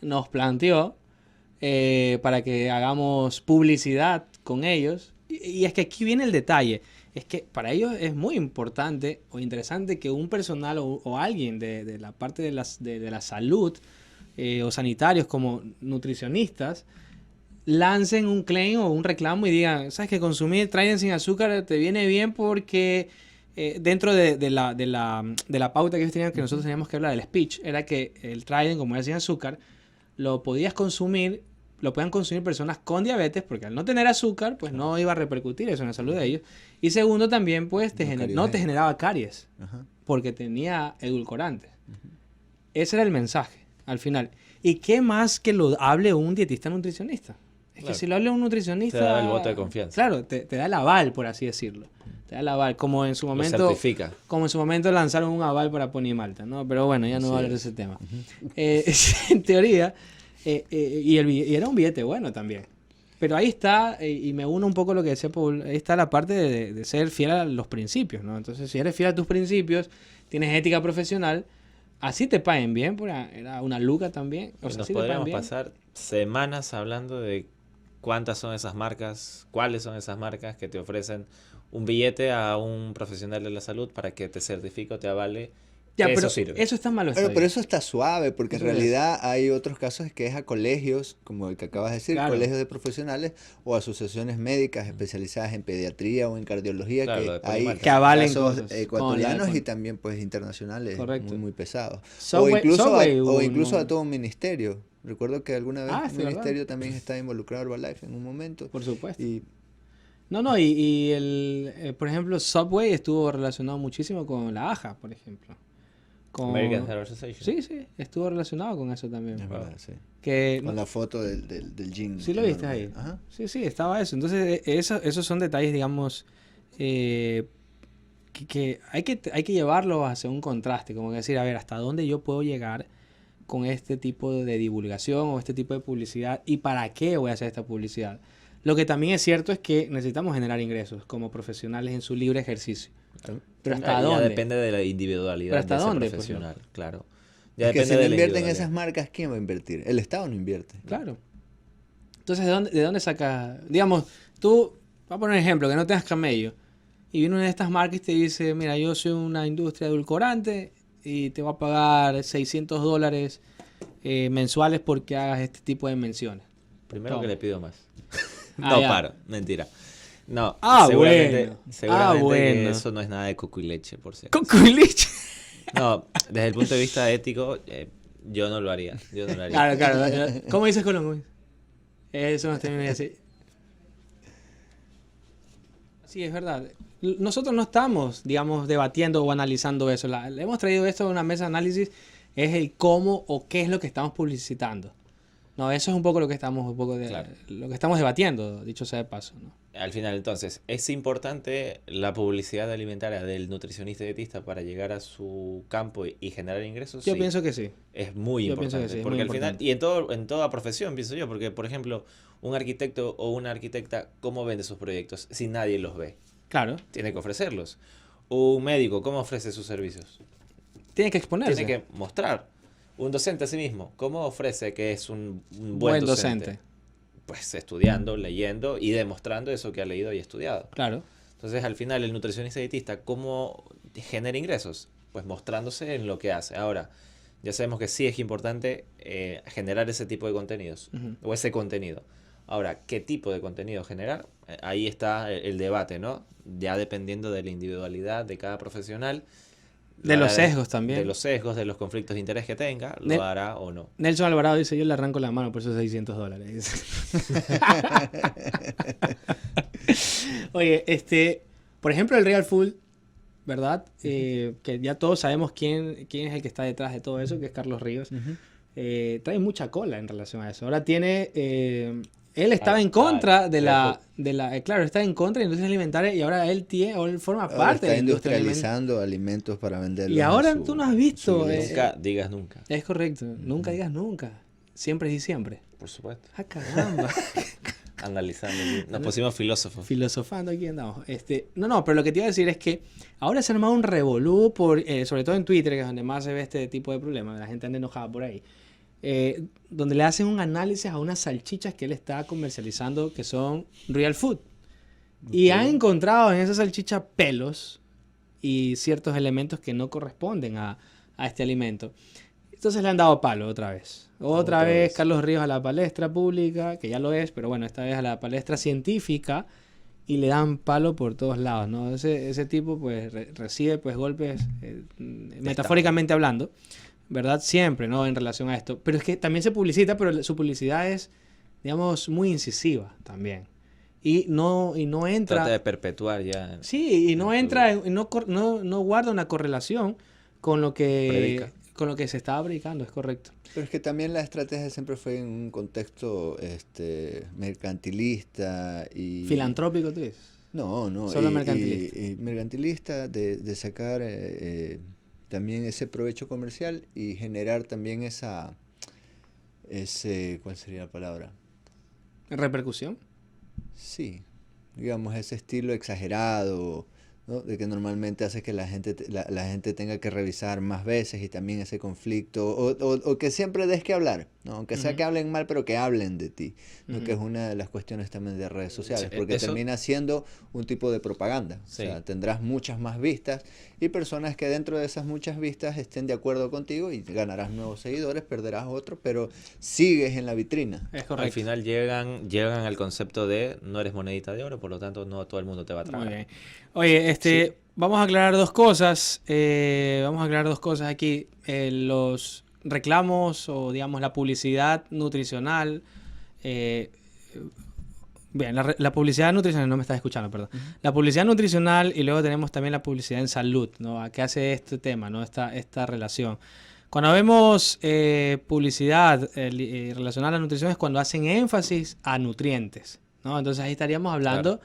B: nos planteó para que hagamos publicidad con ellos. Y es que aquí viene el detalle. Es que para ellos es muy importante o interesante que un personal o alguien de la parte de la salud o sanitarios como nutricionistas lancen un claim o un reclamo y digan, ¿sabes que consumir Trident sin azúcar te viene bien porque dentro de la pauta que ellos tenían, que nosotros teníamos que hablar del speech, era que el Trident, como era sin azúcar, lo podían consumir personas con diabetes, porque al no tener azúcar, pues no iba a repercutir eso en la salud de ellos. Y segundo, también, pues, no te generaba caries, porque tenía edulcorantes. Ese era el mensaje, al final. ¿Y qué más que lo hable un dietista nutricionista? Es que si lo habla un nutricionista...
D: Te da el voto de confianza.
B: Claro, te da el aval, por así decirlo. Te da el aval, como en su momento...
D: Lo certifica.
B: Como en su momento lanzaron un aval para Pony Malta, ¿no? Pero bueno, ya no voy a hablar de ese tema. En teoría... y era un billete bueno también. Pero ahí está, y me uno un poco a lo que decía Paul, ahí está la parte de ser fiel a los principios, ¿no? Entonces, si eres fiel a tus principios, tienes ética profesional, así te paguen bien, era una luca también. O sea,
D: nos
B: así te paguen
D: podríamos
B: bien.
D: pasar semanas hablando de cuántas son esas marcas, cuáles son esas marcas que te ofrecen un billete a un profesional de la salud para que te certifique o te avale.
B: Ya,
D: eso
B: pero
D: sirve.
B: eso está malo.
C: Pero eso está suave, porque
B: Eso
C: en realidad hay otros casos que es a colegios, como el que acabas de decir,
B: Claro.
C: colegios de profesionales o asociaciones médicas especializadas en pediatría o en cardiología,
D: Claro,
C: que
D: de
C: hay
D: Pony
B: que avalen
C: casos
B: cosas.
C: ecuatorianos
B: Con la-
C: y también pues internacionales
B: Correcto.
C: muy pesados.
B: Subway-
C: o incluso,
B: Subway
C: a,
B: hubo
C: o incluso
B: un-
C: a todo un ministerio. Recuerdo que alguna vez
B: sí,
C: un
B: ¿verdad?
C: ministerio también está involucrado Herbalife en un momento.
B: Por supuesto.
C: Y
B: No, y por ejemplo, Subway estuvo relacionado muchísimo con la AHA, por ejemplo. Con...
D: American Heart Association.
B: Sí, estuvo relacionado con eso también.
C: es verdad, sí.
B: Que
C: Con la foto del jean.
B: ¿Sí lo viste ahí?
C: Ajá.
B: Sí, estaba eso. Entonces, esos son detalles, digamos, que hay que llevarlo hacia un contraste, como que decir, a ver, ¿hasta dónde yo puedo llegar con este tipo de divulgación o este tipo de publicidad y para qué voy a hacer esta publicidad? Lo que también es cierto es que necesitamos generar ingresos como profesionales en su libre ejercicio. Pero ¿hasta dónde?
D: Ya depende de la individualidad de ese profesional,
C: Pues no.
D: claro. Ya
C: es que
D: depende
C: si no
D: de la
C: invierten
D: individualidad.
C: esas marcas, ¿quién va a invertir? El Estado no invierte.
B: Claro. Entonces, ¿de dónde sacas? Digamos, tú, voy a poner un ejemplo, que no tengas camello, y viene una de estas marcas y te dice, mira, yo soy una industria edulcorante y te voy a pagar $600 mensuales porque hagas este tipo de menciones.
D: Primero que le pido más.
B: Ah, ya.
D: Paro, mentira. No,
B: Bueno.
D: seguramente que eso no es nada de coco y leche, por cierto.
B: Coco y leche.
D: No, desde el punto de vista ético, yo no lo haría.
B: Claro. ¿Cómo dices Colombo? Eso nos tiene que decir. Sí, es verdad. Nosotros no estamos, digamos, debatiendo o analizando eso. Le hemos traído esto a una mesa de análisis, es el cómo o qué es lo que estamos publicitando. No, eso es un poco lo que estamos, lo que estamos debatiendo, dicho sea de paso, ¿no?
D: Al final, entonces, ¿es importante la publicidad alimentaria del nutricionista y dietista para llegar a su campo y generar ingresos?
B: Yo
D: Sí.
B: pienso que sí.
D: Es muy importante.
B: Sí, es
D: porque
B: muy
D: al final,
B: importante.
D: y en toda profesión, pienso yo, porque, por ejemplo, un arquitecto o una arquitecta, ¿cómo vende sus proyectos si nadie los ve?
B: Claro.
D: Tiene que ofrecerlos. Un médico, ¿cómo ofrece sus servicios?
B: Tiene que exponerse.
D: Tiene que mostrar. Un docente a sí mismo, ¿cómo ofrece que es un buen docente? Pues estudiando, leyendo y demostrando eso que ha leído y estudiado.
B: Claro.
D: Entonces, al final, el nutricionista dietista, ¿cómo genera ingresos? Pues mostrándose en lo que hace. Ahora, ya sabemos que sí es importante generar ese tipo de contenidos, o ese contenido. Ahora, ¿qué tipo de contenido generar? Ahí está el debate, ¿no? Ya dependiendo de la individualidad de cada profesional.
B: De los sesgos también.
D: De los sesgos, de los conflictos de interés que tenga, lo hará o no.
B: Nelson Alvarado dice, yo le arranco la mano por esos $600. Oye, por ejemplo, el Real Food, ¿verdad? Que ya todos sabemos quién es el que está detrás de todo eso, que es Carlos Ríos. Trae mucha cola en relación a eso. Ahora tiene... él estaba en contra claro, está en contra de la industria alimentaria y ahora él forma parte de la industria
C: industrializando alimentos para venderlos.
B: Y ahora tú no has visto...
D: Nunca digas nunca.
B: Es correcto. Nunca digas nunca. Siempre y siempre.
D: Por supuesto.
B: Ah, caramba.
D: Analizando. Nos pusimos filósofos.
B: Filosofando aquí andamos. No, pero lo que te iba a decir es que ahora se ha armado un revolú, sobre todo en Twitter, que es donde más se ve este tipo de problemas. La gente anda enojada por ahí. Donde le hacen un análisis a unas salchichas que él está comercializando que son Real Food. Y han encontrado en esas salchichas pelos y ciertos elementos que no corresponden a este alimento. Entonces le han dado palo otra vez. Otra vez Carlos Ríos a la palestra pública, que ya lo es, pero bueno, esta vez a la palestra científica y le dan palo por todos lados, ¿no? Ese tipo pues recibe pues golpes, metafóricamente hablando, ¿verdad? Siempre, ¿no? En relación a esto. Pero es que también se publicita, pero su publicidad es, digamos, muy incisiva también. Y no entra...
D: Trata de perpetuar ya.
B: Sí, y no entra, no guarda una correlación con lo que se estaba predicando, es correcto.
C: Pero es que también la estrategia siempre fue en un contexto mercantilista y...
B: ¿Filantrópico tú dices?
C: No.
B: Solo mercantilista.
C: Y mercantilista de sacar también ese provecho comercial y generar también ¿cuál sería la palabra?
B: ¿Repercusión?
C: Sí, digamos ese estilo exagerado, ¿no? De que normalmente hace que la gente tenga que revisar más veces y también ese conflicto, o que siempre des que hablar, ¿no? Aunque sea que hablen mal, pero que hablen de ti, ¿no? Que es una de las cuestiones también de redes sociales, porque termina siendo un tipo de propaganda. Sí. O sea, tendrás muchas más vistas y personas que dentro de esas muchas vistas estén de acuerdo contigo y ganarás nuevos seguidores, perderás otros, pero sigues en la vitrina.
B: Es correcto.
D: Al final llegan al concepto de no eres monedita de oro, por lo tanto no todo el mundo te va a tragar.
B: Muy bien. Oye, sí. Vamos a aclarar dos cosas. Aquí. Los reclamos o, digamos, la publicidad nutricional. Bien, la publicidad nutricional, no me estás escuchando, perdón. La publicidad nutricional y luego tenemos también la publicidad en salud, ¿no? ¿A qué hace este tema, ¿no? Esta relación? Cuando vemos publicidad relacionada a la nutrición es cuando hacen énfasis a nutrientes, ¿no? Entonces ahí estaríamos hablando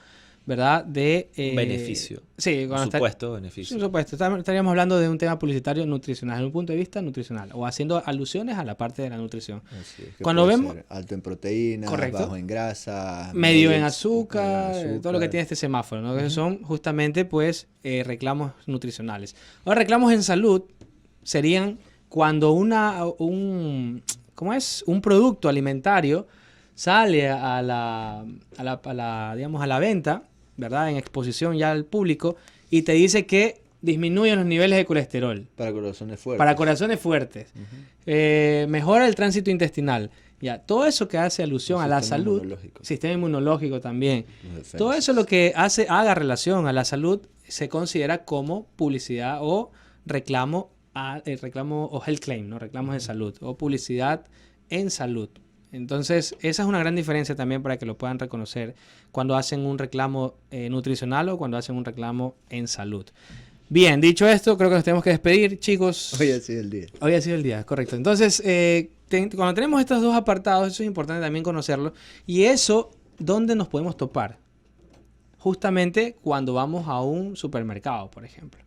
B: ¿verdad? De
D: beneficio.
B: Sí,
D: un supuesto beneficio.
B: Un supuesto. Estaríamos hablando de un tema publicitario nutricional, desde un punto de vista nutricional, o haciendo alusiones a la parte de la nutrición.
C: Así es,
B: cuando vemos
C: alto en proteínas, bajo en grasa,
B: medio en azúcar, todo lo que tiene este semáforo, ¿no? Que son justamente pues reclamos nutricionales. Ahora, reclamos en salud serían cuando un producto alimentario sale a la venta, ¿verdad? En exposición ya al público, y te dice que disminuyen los niveles de colesterol.
C: Para corazones fuertes.
B: Para corazones fuertes. Mejora el tránsito intestinal. Ya, todo eso que hace alusión a la salud. Sistema inmunológico también. Todo eso lo que haga relación a la salud se considera como publicidad o reclamo o health claim, ¿no? Reclamos de salud o publicidad en salud. Entonces, esa es una gran diferencia también para que lo puedan reconocer cuando hacen un reclamo nutricional o cuando hacen un reclamo en salud. Bien, dicho esto, creo que nos tenemos que despedir, chicos.
C: Hoy ha sido el día.
B: Hoy ha sido el día, correcto. Entonces, cuando tenemos estos dos apartados, eso es importante también conocerlo. Y eso, ¿dónde nos podemos topar? Justamente cuando vamos a un supermercado, por ejemplo.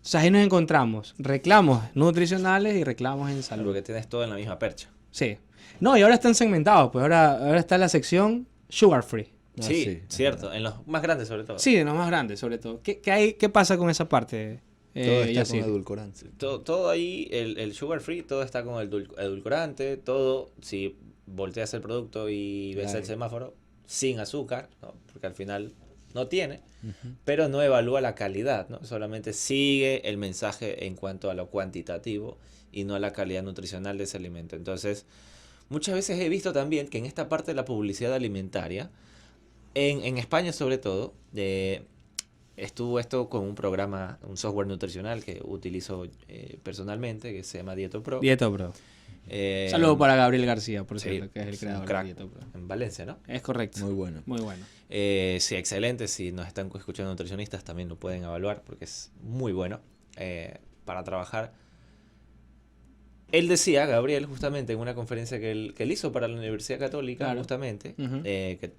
B: O sea, ahí nos encontramos reclamos nutricionales y reclamos en salud.
D: Porque tienes todo en la misma percha.
B: Sí. No, y ahora están segmentados, pues ahora está la sección sugar free.
D: Sí, cierto, en los más grandes sobre todo.
B: Sí, en los más grandes sobre todo. ¿Qué pasa con esa parte?
C: Todo está con edulcorante.
D: Todo ahí, el sugar free, todo está con el edulcorante, todo, si volteas el producto y ves el semáforo, sin azúcar, ¿no? Porque al final no tiene, pero no evalúa la calidad, ¿no? Solamente sigue el mensaje en cuanto a lo cuantitativo y no a la calidad nutricional de ese alimento. Entonces, muchas veces he visto también que en esta parte de la publicidad alimentaria, en España sobre todo, estuvo esto con un programa, un software nutricional que utilizo personalmente, que se llama Dieto Pro.
B: Dieto Pro. Saludos para Gabriel García, por cierto, que es el creador
D: de
B: Dieto Pro.
D: En Valencia, ¿no?
B: Es correcto.
C: Muy bueno.
B: Muy bueno.
D: Sí, excelente. Si nos están escuchando nutricionistas, también lo pueden evaluar porque es muy bueno para trabajar. Él decía, Gabriel, justamente en una conferencia que él hizo para la Universidad Católica, claro. Justamente, que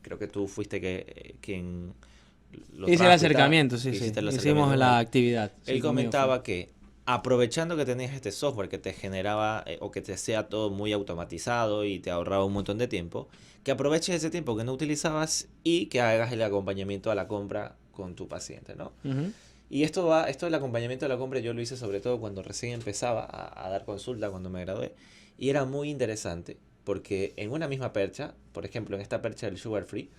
D: creo que tú fuiste quien lo
B: hice el acercamiento, sí. Hicimos la actividad.
D: Él comentaba que aprovechando que tenías este software que te generaba o que te hacía todo muy automatizado y te ahorraba un montón de tiempo, que aproveches ese tiempo que no utilizabas y que hagas el acompañamiento a la compra con tu paciente, ¿no? Y esto del acompañamiento a la compra yo lo hice sobre todo cuando recién empezaba a dar consulta, cuando me gradué. Y era muy interesante porque en una misma percha, por ejemplo en esta percha del Sugar Free,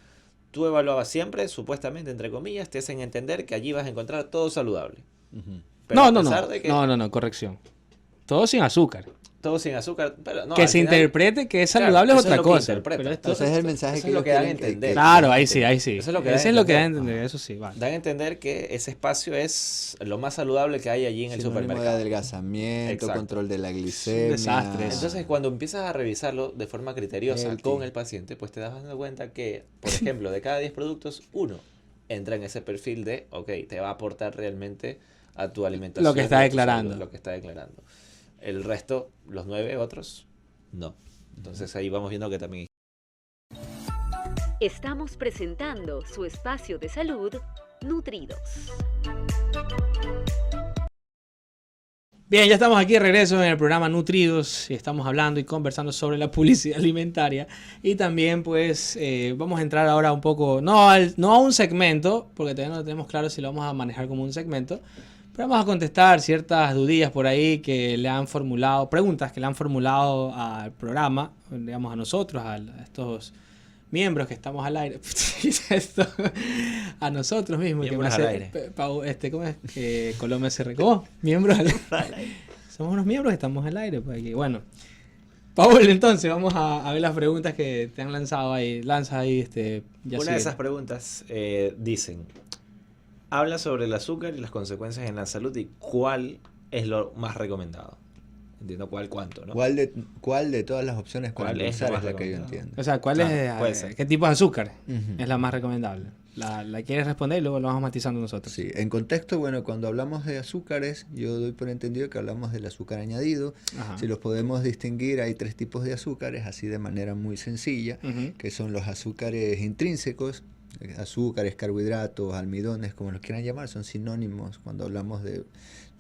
D: tú evaluabas siempre, supuestamente, entre comillas, te hacen entender que allí vas a encontrar todo saludable.
B: Pero no, corrección. Todo sin azúcar.
D: Todo sin azúcar, pero no,
B: que se interprete que es saludable, claro, es otra cosa.
C: Pero entonces es el mensaje que
D: es lo que dan a entender.
B: Claro, ahí sí.
D: Eso es lo que
B: dan a entender, eso sí. Vale.
D: Dan a entender que ese espacio es lo más saludable que hay allí en el supermercado.
C: De adelgazamiento, control de la glicemia.
B: Desastres.
D: Entonces, cuando empiezas a revisarlo de forma criteriosa con el paciente, pues te das dando cuenta que, por ejemplo, de cada 10 productos, uno entra en ese perfil de, te va a aportar realmente a tu alimentación.
B: Lo que está declarando.
D: Lo que está declarando. El resto, los 9 otros, no. Entonces ahí vamos viendo que también...
A: Estamos presentando su espacio de salud, Nutridos.
B: Bien, ya estamos aquí de regreso en el programa Nutridos y estamos hablando y conversando sobre la publicidad alimentaria. Y también pues vamos a entrar ahora un poco, no a un segmento, porque todavía no tenemos claro si lo vamos a manejar como un segmento, pero vamos a contestar ciertas dudillas por ahí que le han formulado, preguntas que le han formulado al programa, digamos a nosotros, a estos miembros que estamos al aire. A nosotros mismos.
D: Miembros al aire.
B: ¿Cómo es? Colombia se recó. Miembros al aire. Somos unos miembros que estamos al aire. Pues aquí. Bueno, Paul, entonces vamos a ver las preguntas que te han lanzado ahí. Lanza ahí.
D: Una de esas preguntas dicen... Habla sobre el azúcar y las consecuencias en la salud y cuál es lo más recomendado. Entiendo cuánto, ¿no?
C: ¿Cuál de todas las opciones para empezar es la que yo entiendo?
B: O sea, ¿qué tipo de azúcar es la más recomendable? ¿La quieres responder y luego lo vamos matizando nosotros?
C: Sí, en contexto, bueno, cuando hablamos de azúcares, yo doy por entendido que hablamos del azúcar añadido. Ajá. Si los podemos distinguir, hay 3 tipos de azúcares, así de manera muy sencilla, que son los azúcares intrínsecos, azúcares, carbohidratos, almidones, como los quieran llamar, son sinónimos cuando hablamos del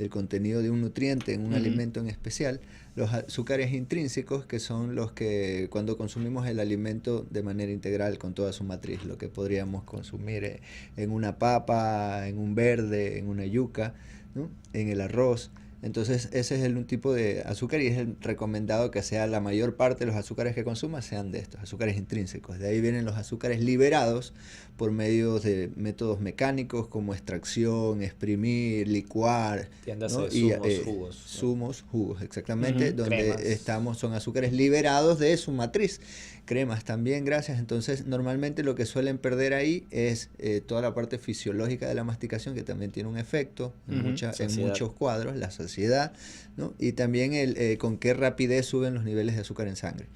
C: contenido de un nutriente en un alimento en especial. Los azúcares intrínsecos, que son los que cuando consumimos el alimento de manera integral con toda su matriz, lo que podríamos consumir en una papa, en un verde, en una yuca, ¿no? En el arroz. Entonces ese es un tipo de azúcar y es el recomendado que sea la mayor parte de los azúcares que consumas sean de estos, azúcares intrínsecos. De ahí vienen los azúcares liberados por medio de métodos mecánicos como extracción, exprimir, licuar, ¿no? Y
D: jugos.
C: Zumos, jugos, exactamente, donde son azúcares liberados de su matriz. Cremas también, gracias. Entonces, normalmente lo que suelen perder ahí es toda la parte fisiológica de la masticación, que también tiene un efecto en muchos cuadros, la saciedad, ¿no? Y también con qué rapidez suben los niveles de azúcar en sangre.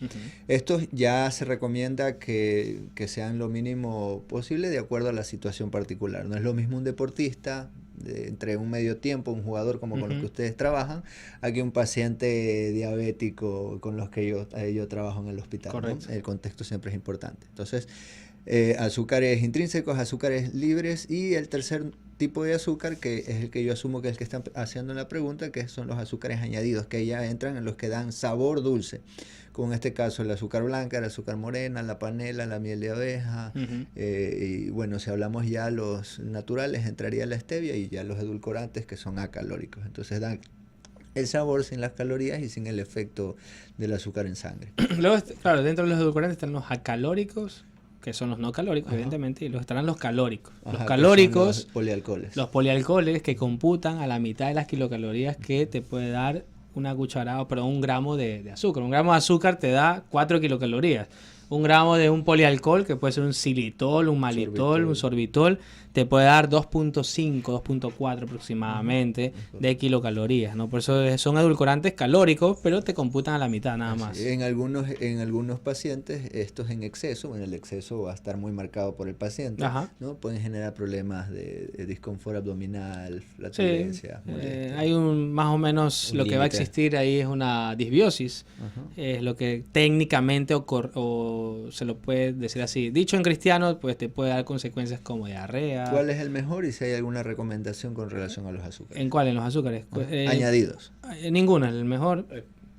C: Estos ya se recomienda que sean lo mínimo posible de acuerdo a la situación particular. No es lo mismo un deportista entre un medio tiempo, un jugador como con los que ustedes trabajan, a que un paciente diabético con los que yo trabajo en el hospital, ¿no? El contexto siempre es importante. Entonces, azúcares intrínsecos, azúcares libres, y el tercer tipo de azúcar, que es el que yo asumo que es el que están haciendo la pregunta, que son los azúcares añadidos, que ya entran en los que dan sabor dulce, como en este caso el azúcar blanca, el azúcar morena, la panela, la miel de abeja, y bueno, si hablamos ya los naturales, entraría la stevia, y ya los edulcorantes, que son acalóricos. Entonces dan el sabor sin las calorías y sin el efecto del azúcar en sangre.
B: Luego, claro, dentro de los edulcorantes están los acalóricos, que son los no calóricos, evidentemente, y luego estarán los calóricos. Los calóricos,
C: los polialcoholes.
B: Los polialcoholes, que computan a la mitad de las kilocalorías que te puede dar una cucharada, perdón, un gramo de azúcar. Un gramo de azúcar te da 4 kilocalorías. Un gramo de un polialcohol, que puede ser un xilitol, un malitol, un sorbitol, te puede dar 2.5, 2.4 aproximadamente de kilocalorías, ¿no? Por eso son edulcorantes calóricos, pero te computan a la mitad nada más.
C: En algunos pacientes, estos en exceso, bueno, el exceso va a estar muy marcado por el paciente, ¿no? Pueden generar problemas de disconfort abdominal, flatulencia.
B: Hay más o menos lo que va a existir ahí es una disbiosis, es lo que técnicamente o se lo puede decir así. Dicho en cristiano, pues te puede dar consecuencias como diarrea.
C: ¿Cuál es el mejor y si hay alguna recomendación con relación a los azúcares?
B: ¿En cuál? ¿En los azúcares?
C: Añadidos.
B: Ninguno, el mejor.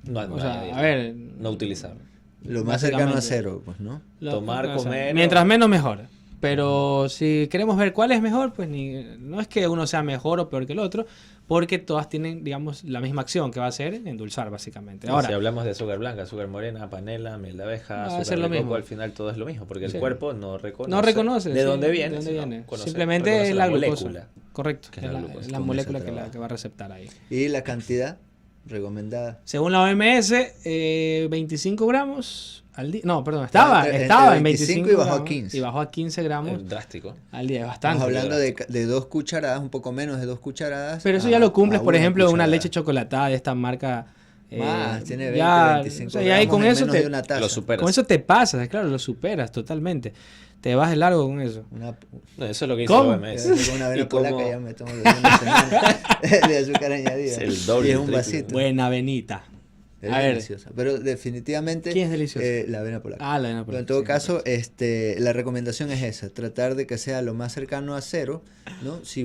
D: No utilizarlo.
C: Lo más cercano a cero, pues, ¿no?
D: Comer.
B: Mientras menos, mejor. Pero si queremos ver cuál es mejor, pues no es que uno sea mejor o peor que el otro, porque todas tienen, digamos, la misma acción, que va a ser endulzar, básicamente. Ahora,
D: si hablamos de azúcar blanca, azúcar morena, panela, miel de abeja, azúcar de coco, al final todo es lo mismo, porque el cuerpo no reconoce
B: de
D: dónde viene.
B: Simplemente es la glucosa. Correcto,
D: es
B: la molécula que va a receptar ahí.
C: ¿Y la cantidad recomendada?
B: Según la OMS, 25 gramos al día. No, perdón, estaba en 25
C: y bajó a 15.
B: Y bajó a 15 gramos.
D: Es drástico.
B: Al día, es bastante.
C: Estamos hablando de 2 cucharadas, un poco menos de 2 cucharadas.
B: Pero eso ya lo cumples, por ejemplo, una leche chocolatada de esta marca.
C: Tiene 25 gramos,
B: y ahí con eso
D: lo superas.
B: Con eso te pasas, claro, lo superas totalmente. Te vas de largo con eso.
D: Eso es lo que dice la OMS.
C: Con una avena polaca ya me tomo una semana de azúcar añadida.
D: Es el doble.
C: Y es un vasito.
B: Buena avenita.
C: Es deliciosa, pero definitivamente
B: ¿quién es deliciosa?
C: La avena polaca.
B: La avena polaca.
C: Pero en todo caso, la recomendación es esa, tratar de que sea lo más cercano a cero, ¿no? Si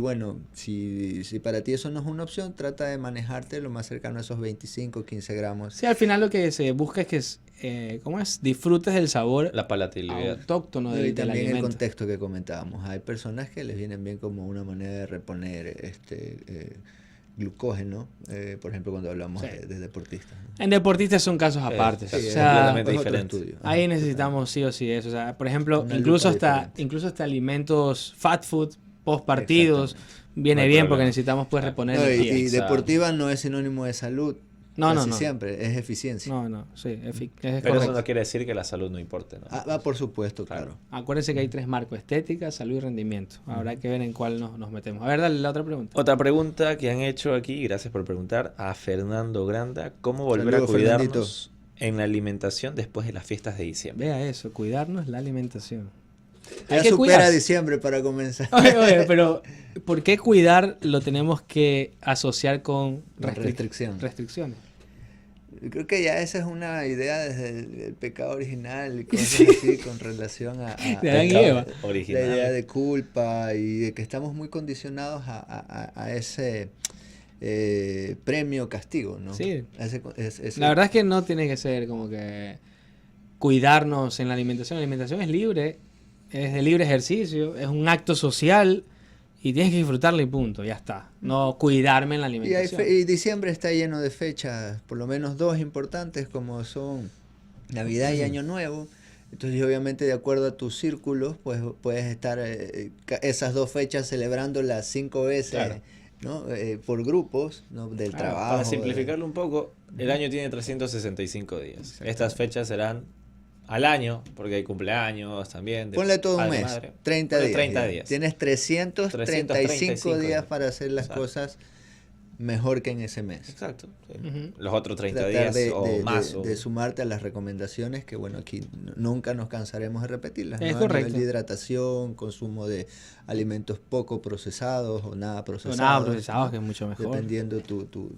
C: para ti eso no es una opción, trata de manejarte lo más cercano a esos 25, 15 gramos.
B: Sí, al final lo que se busca es que disfrutes del sabor,
D: la palatabilidad
B: autóctono del
C: también
B: alimento.
C: El contexto que comentábamos. Hay personas que les vienen bien como una manera de reponer glucógeno, por ejemplo, cuando hablamos de deportistas, ¿no?
B: En deportistas son casos aparte.
D: Completamente diferente.
B: Ahí necesitamos sí o sí eso. O sea, por ejemplo, incluso hasta alimentos fat food post partidos viene bien porque necesitamos pues reponer energía.
C: Y deportiva no es sinónimo de salud. No. Siempre es eficiencia.
D: Pero eso no quiere decir que la salud no importe, ¿no?
C: Por supuesto, claro.
B: Acuérdense que hay 3 marcos: estética, salud y rendimiento. Habrá que ver en cuál nos metemos. A ver, dale la otra pregunta.
D: Otra pregunta que han hecho aquí, gracias por preguntar, a Fernando Granda: ¿cómo volver a cuidarnos en la alimentación después de las fiestas de diciembre?
B: Vea eso, cuidarnos la alimentación.
C: Ya supera diciembre para comenzar.
B: Oye, pero ¿por qué cuidar lo tenemos que asociar con restricciones?
C: Yo creo que ya esa es una idea desde el pecado original y cosas así con relación a
B: la idea
C: de culpa y de que estamos muy condicionados a ese premio castigo, ¿no?
B: Sí. La verdad es que no tiene que ser como que cuidarnos en la alimentación. La alimentación es libre, es de libre ejercicio, es un acto social. Y tienes que disfrutarla y punto, ya está. No cuidarme en la alimentación.
C: Y diciembre está lleno de fechas, por lo menos 2 importantes, como son Navidad y Año Nuevo. Entonces, obviamente, de acuerdo a tus círculos, pues puedes estar esas 2 fechas celebrándolas 5 veces, claro, ¿no? Por grupos, ¿no? Del trabajo.
D: Para simplificarlo un poco, el año tiene 365 días. Estas fechas serán al año, porque hay cumpleaños también.
C: Ponle todo un mes,
D: madre.
C: 30 días.
D: 30 días.
C: Tienes 335 días para hacer las
D: Exacto.
C: cosas mejor que en ese mes.
D: Exacto. Sí. Los otros 30 días más.
C: De sumarte a las recomendaciones que, bueno, aquí nunca nos cansaremos de repetirlas.
B: Es
C: ¿no?
B: correcto.
C: A nivel de hidratación, consumo de alimentos poco procesados o nada procesados.
B: O nada procesados, que es mucho mejor.
C: Dependiendo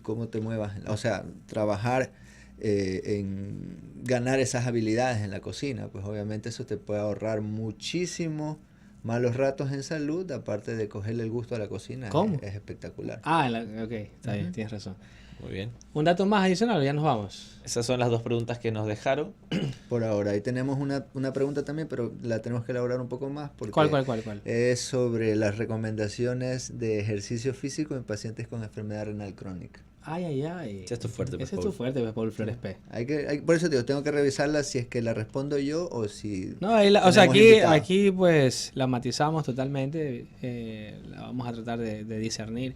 C: cómo te muevas. O sea, trabajar en ganar esas habilidades en la cocina, pues obviamente eso te puede ahorrar muchísimo malos ratos en salud, aparte de cogerle el gusto a la cocina.
B: ¿Cómo?
C: Es espectacular.
B: Ok, está bien, tienes razón.
D: Muy bien.
B: ¿Un dato más adicional o ya nos vamos?
D: Esas son las 2 preguntas que nos dejaron.
C: Por ahora. Ahí tenemos una pregunta también, pero la tenemos que elaborar un poco más. Porque
B: ¿Cuál?
C: Es sobre las recomendaciones de ejercicio físico en pacientes con enfermedad renal crónica.
B: Ay.
D: Ese es tu fuerte,
B: Ese es tu fuerte, Paul Flores P.
C: Por eso te digo, tengo que revisarla si es que la respondo yo o si...
B: No, o sea, aquí pues la matizamos totalmente, la vamos a tratar de discernir.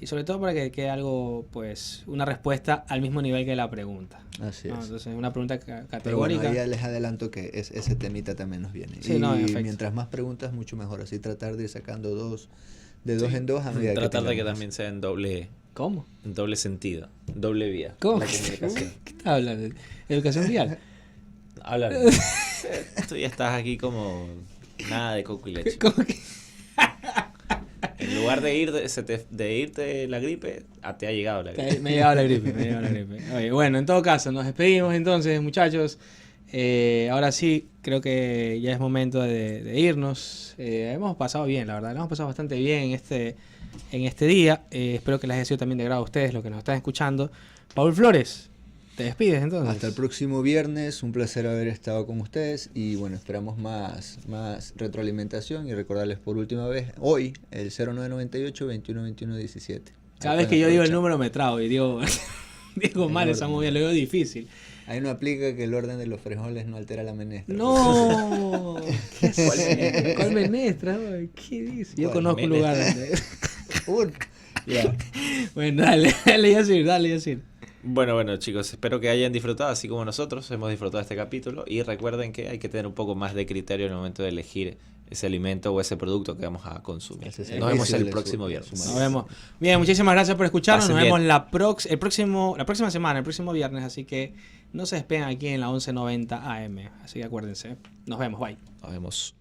B: Y sobre todo para que quede algo, pues, una respuesta al mismo nivel que la pregunta.
C: Así es.
B: Entonces, una pregunta categórica.
C: Pero bueno, ahí ya les adelanto que ese temita también nos viene.
B: Sí,
C: y mientras más preguntas, mucho mejor. Así tratar de ir sacando de dos en dos a medida
D: tratar
C: que
D: de que también sea en doble...
B: ¿Cómo?
D: En doble sentido, doble vía.
B: ¿Cómo?
D: La comunicación.
B: ¿Qué estás hablando? ¿Educación vial?
D: Hablar. Tú ya estás aquí como nada de coco y leche.
B: ¿Cómo que?
D: En lugar de irte la gripe, te ha llegado la gripe.
B: Me ha llegado la gripe. Oye, bueno, en todo caso, nos despedimos entonces, muchachos. Ahora sí, creo que ya es momento de irnos. Hemos pasado bien, la verdad. Lo hemos pasado bastante bien en este día. Espero que les haya sido también de agrado a ustedes, los que nos están escuchando. Paul Flores, te despides entonces.
C: Hasta el próximo viernes. Un placer haber estado con ustedes. Y bueno, esperamos más retroalimentación. Y recordarles por última vez, hoy, el 0998 21 21 17.
B: Cada vez que yo digo el número me trago y digo mal esa movida, lo digo difícil.
C: Ahí no aplica que el orden de los frijoles no altera la menestra.
B: ¡No! ¿Cuál menestra? ¿Qué dice? Yo conozco un lugar donde...
C: Ya.
B: Bueno, dale, Yacir.
D: Bueno, chicos, espero que hayan disfrutado, así como nosotros hemos disfrutado este capítulo. Y recuerden que hay que tener un poco más de criterio en el momento de elegir ese alimento o ese producto que vamos a consumir. Nos vemos el próximo viernes.
B: Nos vemos. Bien, muchísimas gracias por escucharnos. Nos vemos la próxima semana, el próximo viernes. Así que no se despeguen aquí en la 1190 AM. Así que acuérdense. Nos vemos. Bye.
D: Nos vemos.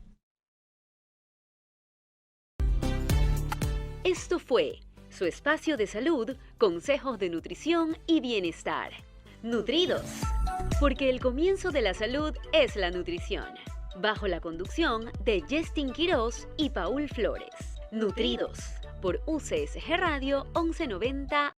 A: Esto fue su espacio de salud, consejos de nutrición y bienestar. Nutridos, porque el comienzo de la salud es la nutrición. Bajo la conducción de Justin Quiroz y Paul Flores. Nutridos, por UCSG Radio 1190